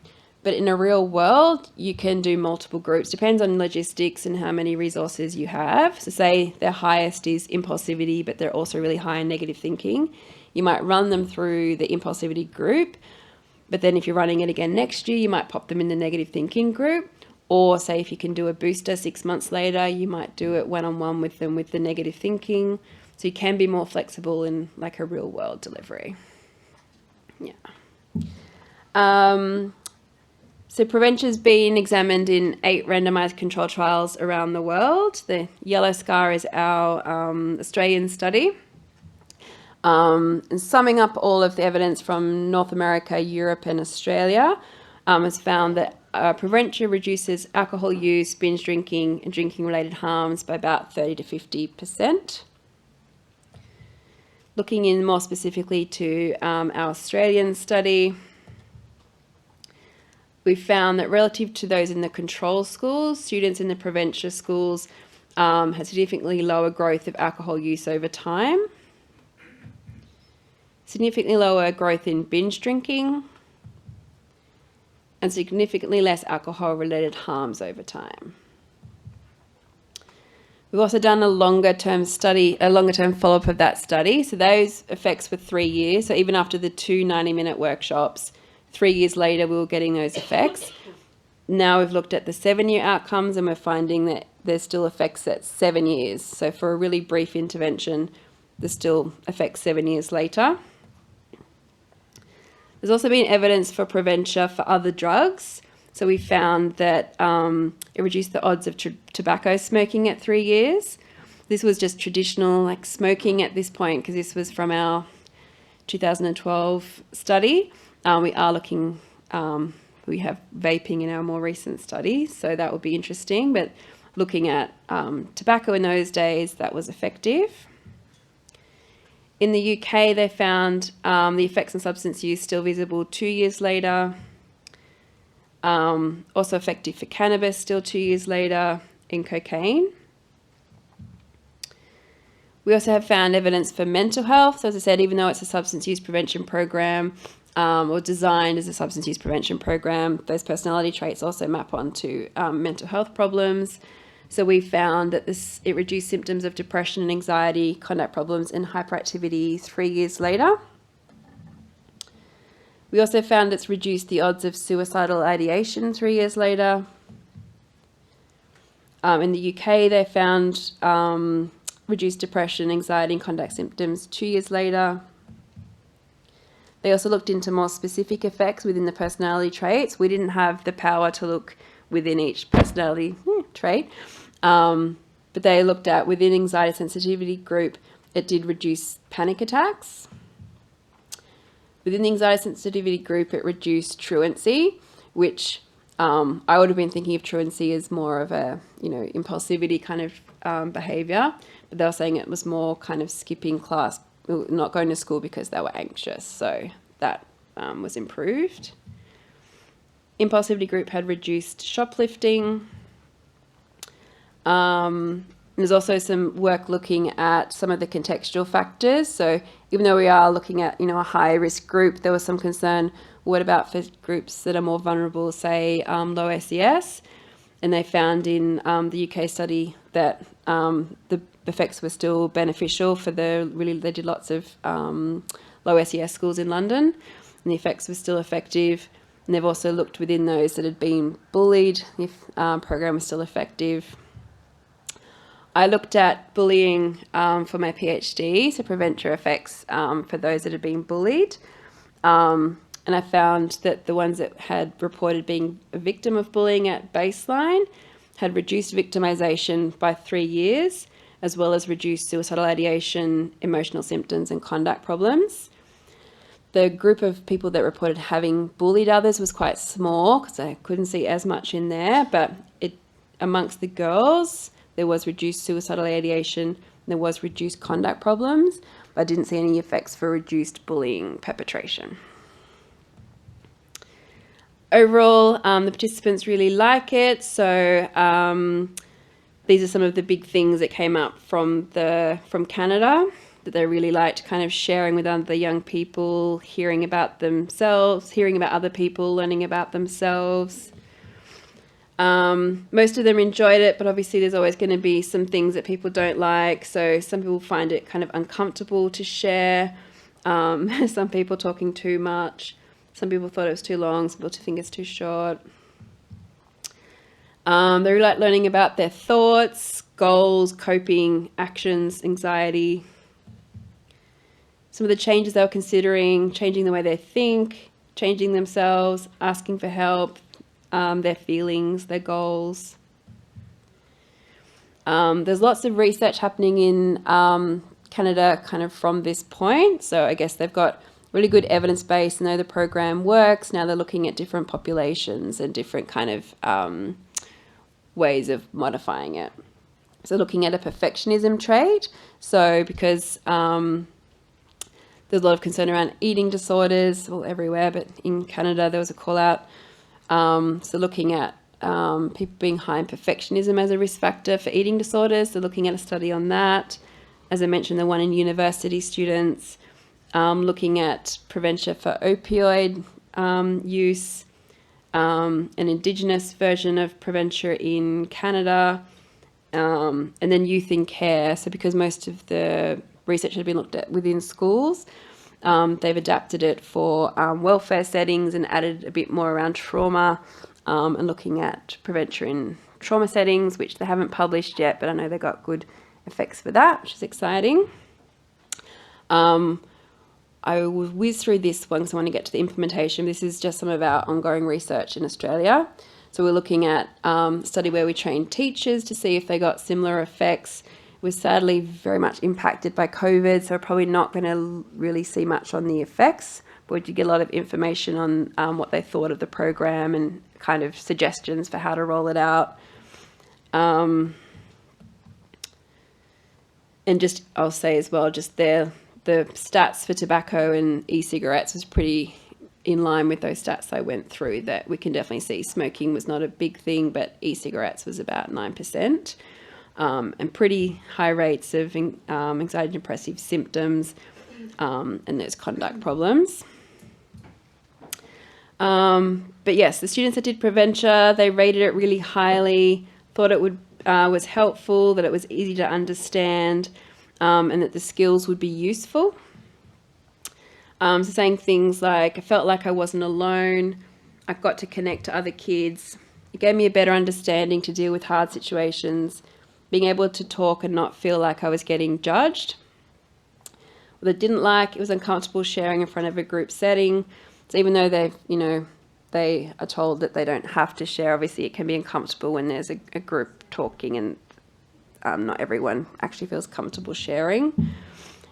But in a real world, you can do multiple groups. Depends on logistics and how many resources you have. So say their highest is impulsivity, but they're also really high in negative thinking. You might run them through the impulsivity group, but then if you're running it again next year, you might pop them in the negative thinking group. Or say if you can do a booster 6 months later, you might do it one-on-one with them with the negative thinking. So you can be more flexible in like a real world delivery. Yeah. So Preventure's been examined in 8 randomized control trials around the world. The yellow scar is our Australian study. And summing up all of the evidence from North America, Europe and Australia, has found that Preventure reduces alcohol use, binge drinking and drinking-related harms by about 30 to 50%. Looking in more specifically to our Australian study, we found that relative to those in the control schools, students in the Preventure schools had significantly lower growth of alcohol use over time, significantly lower growth in binge drinking, and significantly less alcohol-related harms over time. We've also done a longer-term follow-up of that study. So those effects were 3 years. So even after the 2 90-minute workshops, 3 years later, we were getting those effects. Now we've looked at the 7-year outcomes, and we're finding that there's still effects at 7 years. So for a really brief intervention, there's still effects 7 years later. There's also been evidence for Preventure for other drugs. So we found that it reduced the odds of tobacco smoking at 3 years. This was just traditional like smoking at this point, because this was from our 2012 study. We are looking, we have vaping in our more recent study, so that will be interesting. But looking at tobacco in those days, that was effective. In the UK, they found the effects on substance use still visible 2 years later. Also effective for cannabis still 2 years later in cocaine. We also have found evidence for mental health. So as I said, even though it's a substance use prevention program or designed as a substance use prevention program, those personality traits also map onto mental health problems. So we found that it reduced symptoms of depression and anxiety, conduct problems, and hyperactivity 3 years later. We also found it's reduced the odds of suicidal ideation 3 years later. In the UK, they found reduced depression, anxiety, and conduct symptoms 2 years later. They also looked into more specific effects within the personality traits. We didn't have the power to look within each personality trait, but they looked at within anxiety sensitivity group, it did reduce panic attacks. Within the anxiety sensitivity group, it reduced truancy, which I would have been thinking of truancy as more of a, impulsivity kind of behavior, but they were saying it was more kind of skipping class, not going to school because they were anxious. So that was improved. Impulsivity group had reduced shoplifting. There's also some work looking at some of the contextual factors. So even though we are looking at, a high risk group, there was some concern, what about for groups that are more vulnerable, say low SES? And they found in the UK study that the effects were still beneficial for they did lots of low SES schools in London, and the effects were still effective. And they've also looked within those that had been bullied, if program was still effective. I looked at bullying for my PhD, so Preventure effects for those that had been bullied. And I found that the ones that had reported being a victim of bullying at baseline had reduced victimization by 3 years, as well as reduced suicidal ideation, emotional symptoms, and conduct problems. The group of people that reported having bullied others was quite small because I couldn't see as much in there, but amongst the girls, there was reduced suicidal ideation, there was reduced conduct problems, but I didn't see any effects for reduced bullying perpetration. Overall, the participants really like it. So these are some of the big things that came up from Canada that they really liked, kind of sharing with other young people, hearing about themselves, hearing about other people, learning about themselves. Most of them enjoyed it, but obviously there's always going to be some things that people don't like. So some people find it kind of uncomfortable to share. Some people talking too much. Some people thought it was too long. Some people think it's too short. They really like learning about their thoughts, goals, coping, actions, anxiety. Some of the changes they were considering: changing the way they think, changing themselves, asking for help, their feelings, their goals. There's lots of research happening in Canada kind of from this point. So I guess they've got really good evidence base, know the program works. Now they're looking at different populations and different kind of ways of modifying it. So looking at a perfectionism trait. So because there's a lot of concern around eating disorders, well, everywhere, but in Canada there was a call out. So looking at people being high in perfectionism as a risk factor for eating disorders. So looking at a study on that. As I mentioned, the one in university students. Looking at Preventure for opioid use, an Indigenous version of Preventure in Canada, and then youth in care. So because most of the research had been looked at within schools, they've adapted it for welfare settings and added a bit more around trauma and looking at Preventure in trauma settings, which they haven't published yet, but I know they got good effects for that, which is exciting. I will whiz through this one because I want to get to the implementation. This is just some of our ongoing research in Australia. So we're looking at a study where we trained teachers to see if they got similar effects. It was sadly very much impacted by COVID, so we're probably not going to really see much on the effects, but we did get a lot of information on what they thought of the program and kind of suggestions for how to roll it out. And just, I'll say as well, just the stats for tobacco and e-cigarettes was pretty in line with those stats I went through, that we can definitely see smoking was not a big thing, but e-cigarettes was about 9%, and pretty high rates of anxiety and depressive symptoms, and those conduct problems. But yes, the students that did Preventure, they rated it really highly, thought it was helpful, that it was easy to understand, and that the skills would be useful. So saying things like, I felt like I wasn't alone, I got to connect to other kids, it gave me a better understanding to deal with hard situations, being able to talk and not feel like I was getting judged. What I didn't like, it was uncomfortable sharing in front of a group setting. So even though they are told that they don't have to share, obviously it can be uncomfortable when there's a group talking and not everyone actually feels comfortable sharing.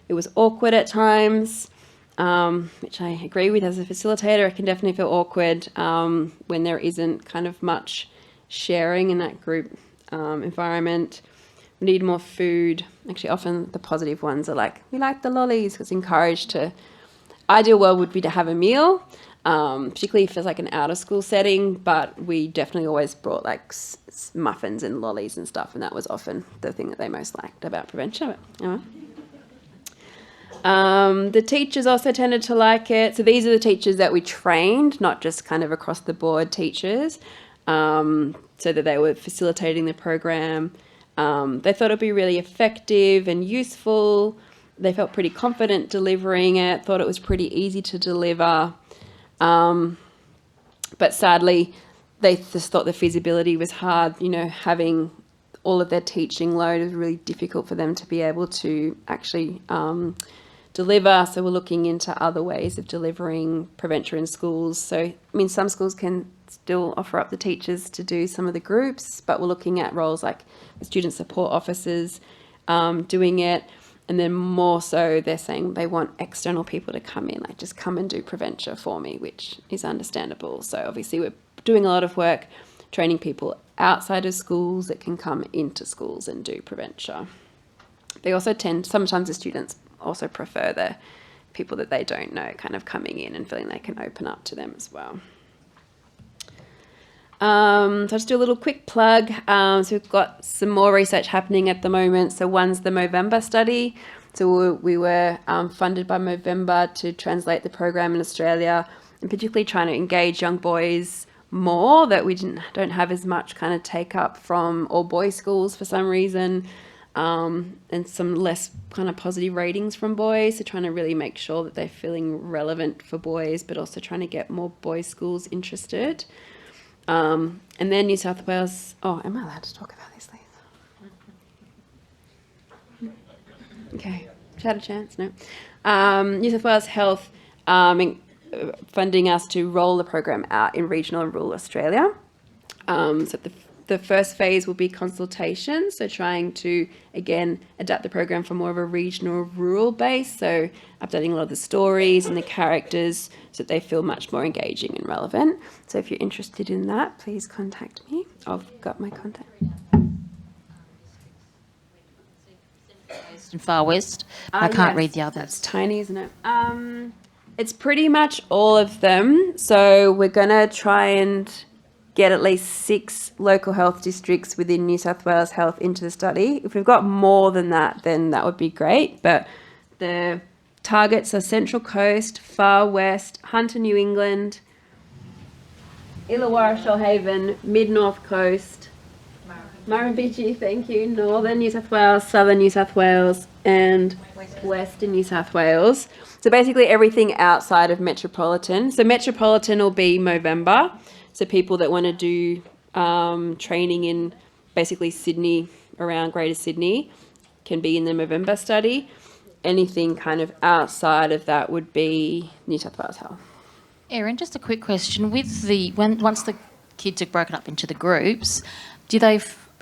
It was awkward at times, which I agree with as a facilitator. I can definitely feel awkward when there isn't kind of much sharing in that group environment. We need more food. Actually, often the positive ones are like, we like the lollies. It's encouraged to, ideal world would be to have a meal, particularly if it's like an out of school setting, but we definitely always brought like muffins and lollies and stuff, and that was often the thing that they most liked about Preventure. The teachers also tended to like it. So these are the teachers that we trained, not just kind of across the board teachers, so that they were facilitating the program. They thought it'd be really effective and useful. They felt pretty confident delivering it, thought it was pretty easy to deliver. But sadly, they just thought the feasibility was hard. You know, having all of their teaching load is really difficult for them to be able to actually deliver. So we're looking into other ways of delivering Preventure in schools. So, I mean, some schools can still offer up the teachers to do some of the groups, but we're looking at roles like the student support officers doing it. And then more so, they're saying they want external people to come in, like just come and do Preventure for me, which is understandable. So obviously we're doing a lot of work training people outside of schools that can come into schools and do Preventure. They also sometimes the students also prefer the people that they don't know kind of coming in and feeling they can open up to them as well. So I'll just do a little quick plug. So we've got some more research happening at the moment. So one's the Movember study. So we were funded by Movember to translate the program in Australia, and particularly trying to engage young boys more, that we don't have as much kind of take up from all boys schools for some reason, and some less kind of positive ratings from boys. So trying to really make sure that they're feeling relevant for boys, but also trying to get more boys schools interested. And then New South Wales, am I allowed to talk about these things? Okay, had a chance, no. New South Wales Health funding us to roll the program out in regional and rural Australia. So the first phase will be consultation, so trying to, again, adapt the program for more of a regional rural base, so updating a lot of the stories and the characters so that they feel much more engaging and relevant. So if you're interested in that, please contact me. I've got my contact. And Far West. I can't read the others. That's tiny, isn't it? It's pretty much all of them. So we're going to try and get at least 6 local health districts within New South Wales Health into the study. If we've got more than that, then that would be great. But the targets are Central Coast, Far West, Hunter, New England, Illawarra, Shoalhaven, Mid-North Coast, Murrumbidgee, thank you, Northern New South Wales, Southern New South Wales, and Western New South Wales. So basically everything outside of Metropolitan. So Metropolitan will be Movember. So people that want to do training in basically Sydney, around Greater Sydney, can be in the Movember study. anything kind of outside of that would be New South Wales Health. Erin, just a quick question. Once the kids are broken up into the groups,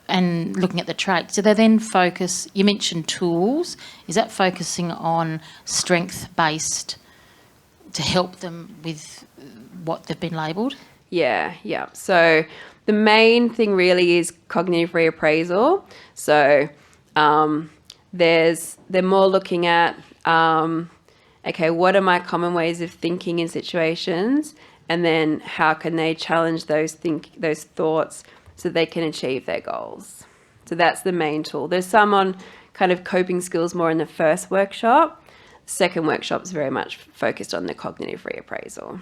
and looking at the traits, do they then focus, you mentioned tools, is that focusing on strength-based to help them with what they've been labelled? Yeah. So the main thing really is cognitive reappraisal. So they're more looking at, okay, what are my common ways of thinking in situations? And then how can they challenge those thoughts so they can achieve their goals? So that's the main tool. There's some on kind of coping skills more in the first workshop. Second workshop is very much focused on the cognitive reappraisal.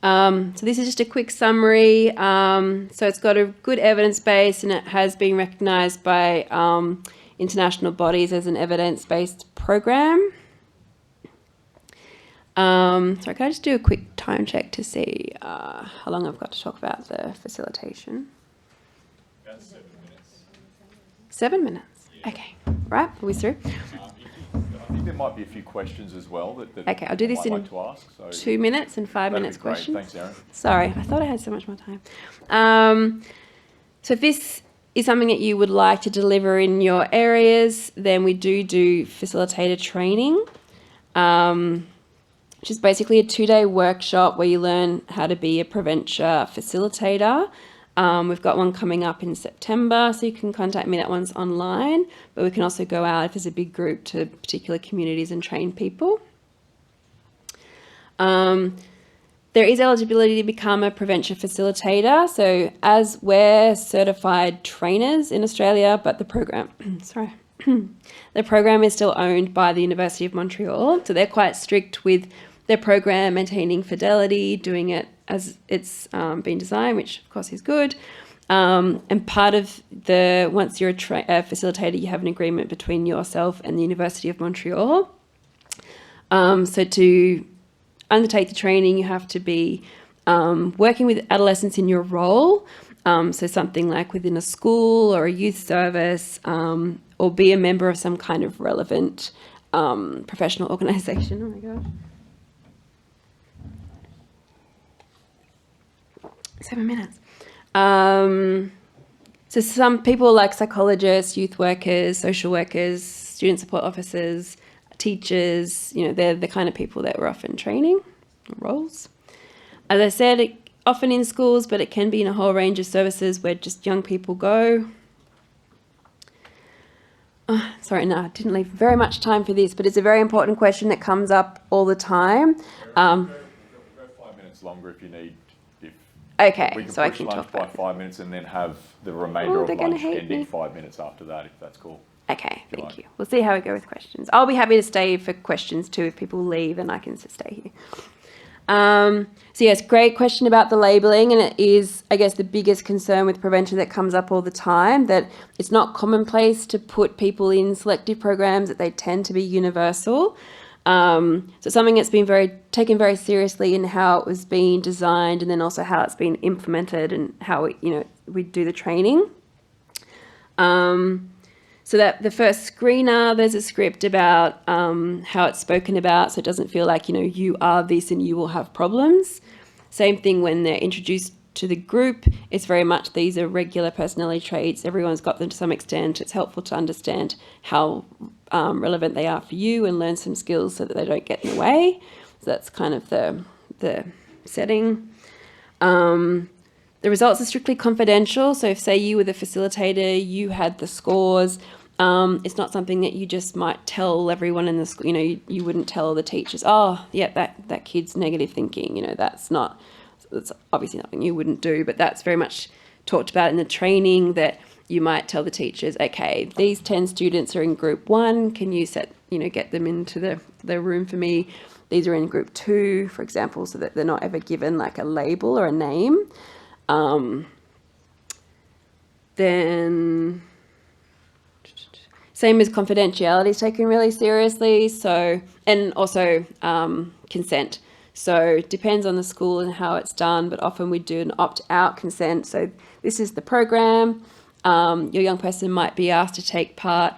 So this is just a quick summary. So it's got a good evidence base and it has been recognised by international bodies as an evidence-based program. Sorry, can I just do a quick time check to see how long I've got to talk about the facilitation? About 7 minutes. 7 minutes? Yeah. Okay, right, are we through? I think there might be a few questions as well that Okay, I'll do this I in might like to ask. So 2 minutes and 5 that'd minutes be great. questions. Thanks, Erin. Sorry, I thought I had so much more time. So if this is something that you would like to deliver in your areas, then we do facilitator training, which is basically a 2-day workshop where you learn how to be a Preventure facilitator. We've got one coming up in September, so you can contact me. That one's online, but we can also go out if there's a big group to particular communities and train people. There is eligibility to become a Preventure facilitator. So as we're certified trainers in Australia, but the program, the program is still owned by the University of Montreal. So they're quite strict with their program, maintaining fidelity, doing it as it's been designed, which of course is good. And part of once you're a facilitator, you have an agreement between yourself and the University of Montreal. So to undertake the training, you have to be working with adolescents in your role. So something like within a school or a youth service, or be a member of some kind of relevant professional organisation. Oh my gosh. 7 minutes. So some people like psychologists, youth workers, social workers, student support officers, teachers, they're the kind of people that we're often training, roles. As I said, often in schools, but it can be in a whole range of services where just young people go. Sorry, no, I didn't leave very much time for this, but it's a very important question that comes up all the time. Go 5 minutes longer if you need. Okay, We can so I push can lunch talk by about it. 5 minutes and then have the remainder of they're gonna lunch hate ending me. 5 minutes after that, if that's cool. Okay, you thank like. you. We'll see how we go with questions. I'll be happy to stay for questions too. If people leave, then I can stay here. So yes, great question about the labelling, and it is, I guess, the biggest concern with Preventure that comes up all the time, that it's not commonplace to put people in selective programs, that they tend to be universal. So something that's been taken very seriously in how it was being designed, and then also how it's been implemented and how we do the training. So that the first screener, there's a script about how it's spoken about, so it doesn't feel like, you are this and you will have problems. Same thing when they're introduced to the group. It's very much, these are regular personality traits. Everyone's got them to some extent. It's helpful to understand how relevant they are for you and learn some skills so that they don't get in the way. So that's kind of the setting. The results are strictly confidential. So if, say, you were the facilitator, you had the scores, it's not something that you just might tell everyone in the school. You wouldn't tell the teachers, oh, yeah, that kid's negative thinking. That's obviously nothing you wouldn't do, but that's very much talked about in the training, that you might tell the teachers, okay, these 10 students are in group 1. Can you get them into the room for me? These are in group 2, for example, so that they're not ever given like a label or a name. Then same as confidentiality is taken really seriously. So, and also consent. So it depends on the school and how it's done, but often we do an opt-out consent. So this is the program. Your young person might be asked to take part.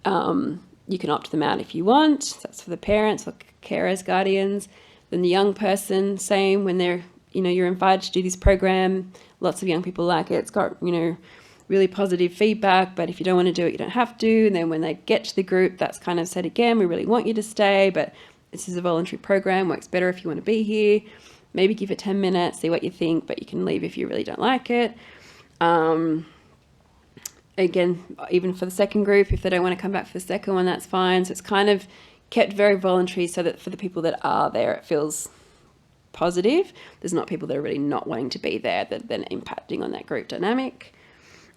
You can opt them out if you want. That's for the parents or carers, guardians. Then the young person, same, when they're, you're invited to do this program. Lots of young people like it. It's got, really positive feedback, but if you don't want to do it, you don't have to. And then when they get to the group, that's kind of said again, we really want you to stay, but this is a voluntary program, works better if you want to be here. Maybe give it 10 minutes, see what you think, but you can leave if you really don't like it. Again, even for the second group, if they don't want to come back for the second one, that's fine. So it's kind of kept very voluntary so that for the people that are there, it feels positive. There's not people that are really not wanting to be there that then impacting on that group dynamic.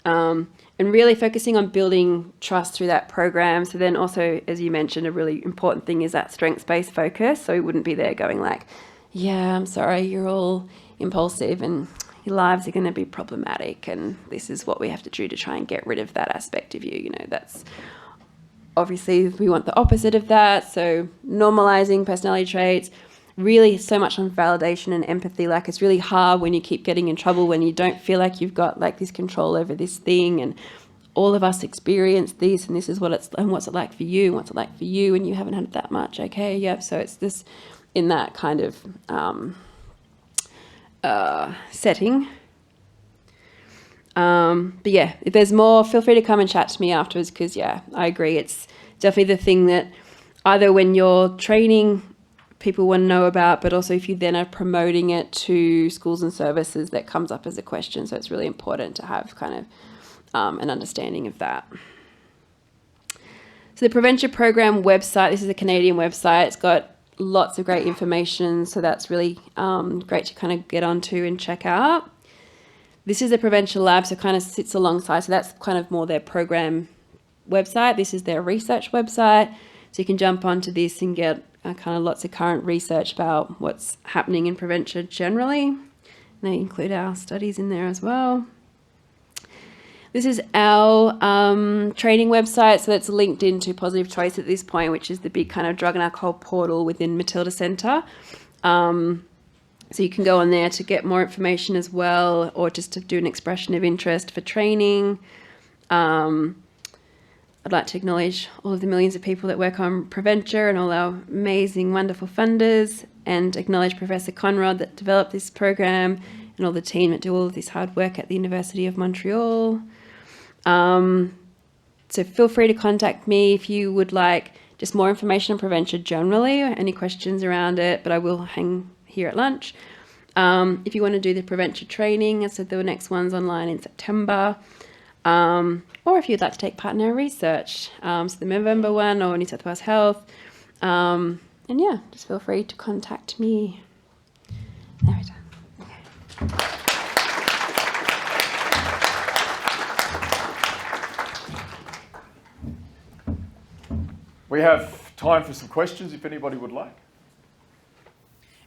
And really focusing on building trust through that program. So then also, as you mentioned, a really important thing is that strengths-based focus. So we wouldn't be there going like, yeah, I'm sorry, you're all impulsive and your lives are going to be problematic, and this is what we have to do to try and get rid of that aspect of you. That's obviously, we want the opposite of that. So normalizing personality traits, really so much on validation and empathy. Like, it's really hard when you keep getting in trouble, when you don't feel like you've got like this control over this thing, and all of us experience this, and this is what it's, and what's it like for you, and what's it like for you, and you haven't had it that much. Okay, yep. So it's this, in that kind of setting. But yeah, if there's more, feel free to come and chat to me afterwards, because yeah, I agree. It's definitely the thing that either when you're training, people want to know about, but also if you then are promoting it to schools and services, that comes up as a question. So it's really important to have kind of an understanding of that. So the Preventure program website, this is a Canadian website. It's got lots of great information. So that's really great to kind of get onto and check out. This is a Preventure lab, so kind of sits alongside. So that's kind of more their program website. This is their research website. So you can jump onto this and get kind of lots of current research about what's happening in Preventure generally. And they include our studies in there as well. This is our training website, so that's linked into Positive Choice at this point, which is the big kind of drug and alcohol portal within Matilda Centre. So you can go on there to get more information as well, or just to do an expression of interest for training. I'd like to acknowledge all of the millions of people that work on Preventure and all our amazing, wonderful funders, and acknowledge Professor Conrad that developed this program and all the team that do all of this hard work at the University of Montreal. So feel free to contact me if you would like just more information on Preventure generally, or any questions around it, but I will hang here at lunch. If you want to do the Preventure training, I said the next one's online in September. Or if you'd like to take part in our research, so the November one, or New South Wales Health. And yeah, just feel free to contact me. There we go. Okay. We have time for some questions if anybody would like.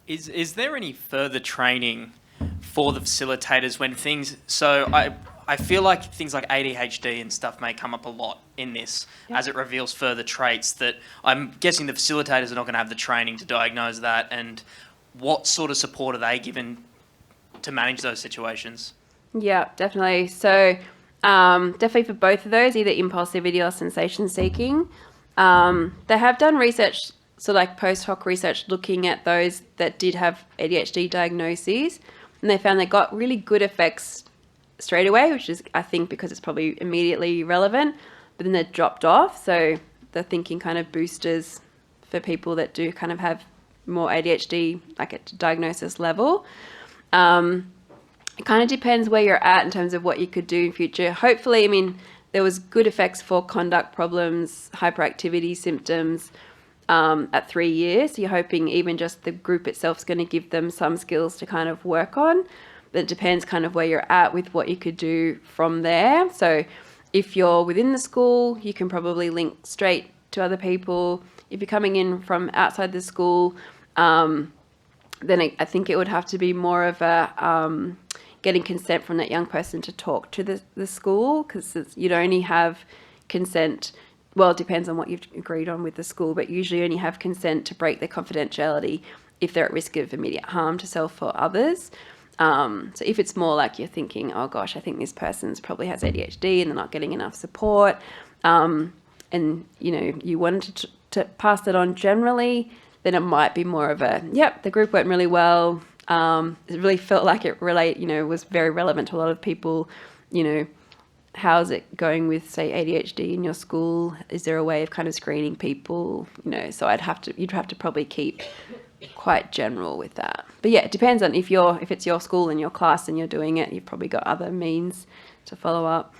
Is there any further training for the facilitators when things, so I feel like things like ADHD and stuff may come up a lot in this, as it reveals further traits that I'm guessing the facilitators are not going to have the training to diagnose that, and what sort of support are they given to manage those situations? Yeah, definitely. So definitely for both of those, either impulsivity or sensation seeking. They have done research, so like post hoc research, looking at those that did have ADHD diagnoses, and they found they got really good effects straight away, which is, I think, because it's probably immediately relevant, but then they dropped off. So the thinking kind of boosters for people that do kind of have more ADHD, like at diagnosis level. It kind of depends where you're at in terms of what you could do in future. Hopefully, I mean, there was good effects for conduct problems, hyperactivity symptoms at 3 years. So you're hoping even just the group itself is going to give them some skills to kind of work on. But it depends kind of where you're at with what you could do from there. So if you're within the school, you can probably link straight to other people. If you're coming in from outside the school, then I think it would have to be more of a getting consent from that young person to talk to the school, because you'd only have consent, well, it depends on what you've agreed on with the school, but usually only have consent to break their confidentiality if they're at risk of immediate harm to self or others. So if it's more like you're thinking, oh gosh, I think this person's probably has ADHD and they're not getting enough support, and you wanted to pass that on generally, then it might be more of a, yep, the group went really well. It really felt like it was very relevant to a lot of people. How's it going with, say, ADHD in your school? Is there a way of kind of screening people? So you'd have to probably keep quite general with that. But yeah, it depends on if it's your school and your class and you're doing it, you've probably got other means to follow up.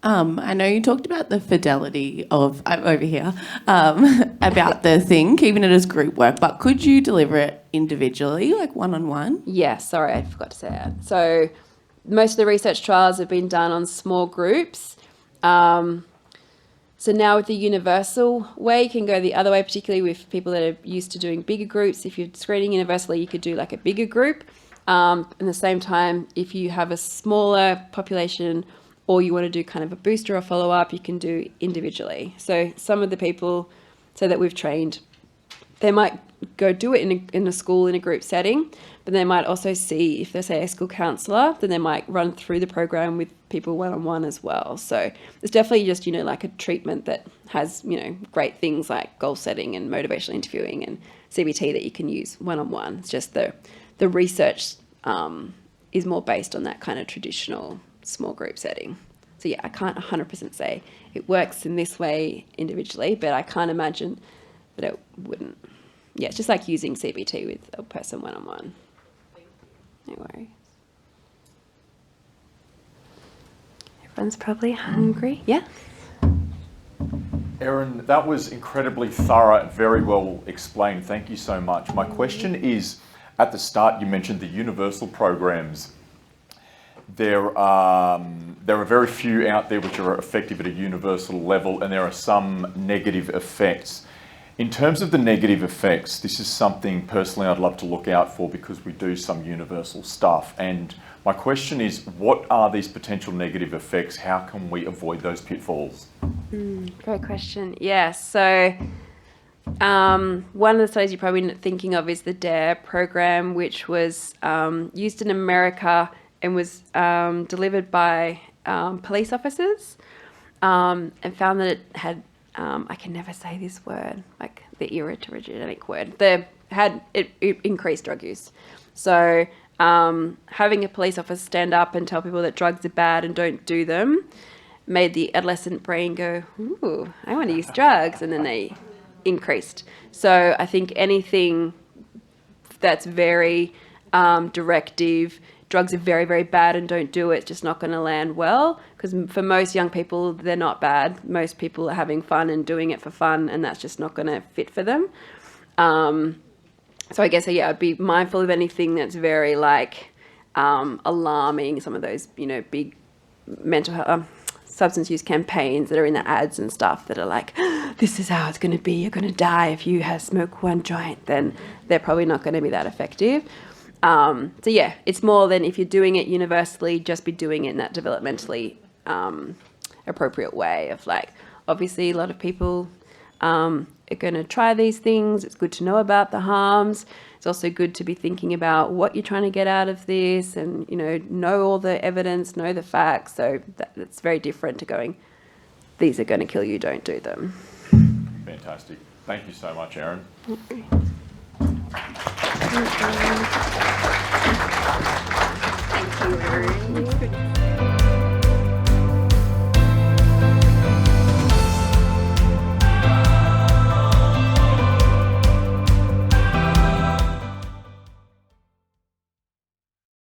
I know you talked about the fidelity of, I'm over here, about the thing, keeping it as group work, but could you deliver it individually, like one-on-one? Yeah, sorry, I forgot to say that. So most of the research trials have been done on small groups. So now with the universal way, you can go the other way, particularly with people that are used to doing bigger groups. If you're screening universally, you could do like a bigger group. At the same time, if you have a smaller population or you want to do kind of a booster or follow-up, you can do individually. So some of the people that we've trained, they might go do it in a school in a group setting, but they might also see, if they're, say, a school counsellor, then they might run through the program with people one-on-one as well. So it's definitely just, like a treatment that has, great things like goal setting and motivational interviewing and CBT that you can use one-on-one. It's just the research is more based on that kind of traditional small group setting. So yeah, I can't 100% say it works in this way individually, but I can't imagine that it wouldn't. Yeah, it's just like using CBT with a person one-on-one. No worries. Everyone's probably hungry. Yeah? Erin, that was incredibly thorough, very well explained. Thank you so much. My question is, at the start you mentioned the universal programs. There are very few out there which are effective at a universal level, and there are some negative effects. In terms of the negative effects, this is something personally I'd love to look out for because we do some universal stuff. And my question is, what are these potential negative effects? How can we avoid those pitfalls? Great question. Yeah, so one of the studies you're probably thinking of is the DARE program, which was used in America and was delivered by police officers, and found that it had, I can never say this word, like the irritogenic word, it increased drug use. So having a police officer stand up and tell people that drugs are bad and don't do them made the adolescent brain go, ooh, I want to use drugs, and then they increased. So I think anything that's very directive, drugs are very, very bad and don't do it, it's just not going to land well, because for most young people, they're not bad. Most people are having fun and doing it for fun, and that's just not going to fit for them. So I guess, yeah, I'd be mindful of anything that's very alarming, some of those, big mental health, substance use campaigns that are in the ads and stuff that are like, this is how it's going to be, you're going to die if you smoke one joint, then they're probably not going to be that effective. So yeah, it's more than if you're doing it universally, just be doing it in that developmentally appropriate way of obviously a lot of people are going to try these things. It's good to know about the harms. It's also good to be thinking about what you're trying to get out of this and, know all the evidence, know the facts. So that's very different to going, these are going to kill you, don't do them. Fantastic. Thank you so much, Erin. Thank you, Erin.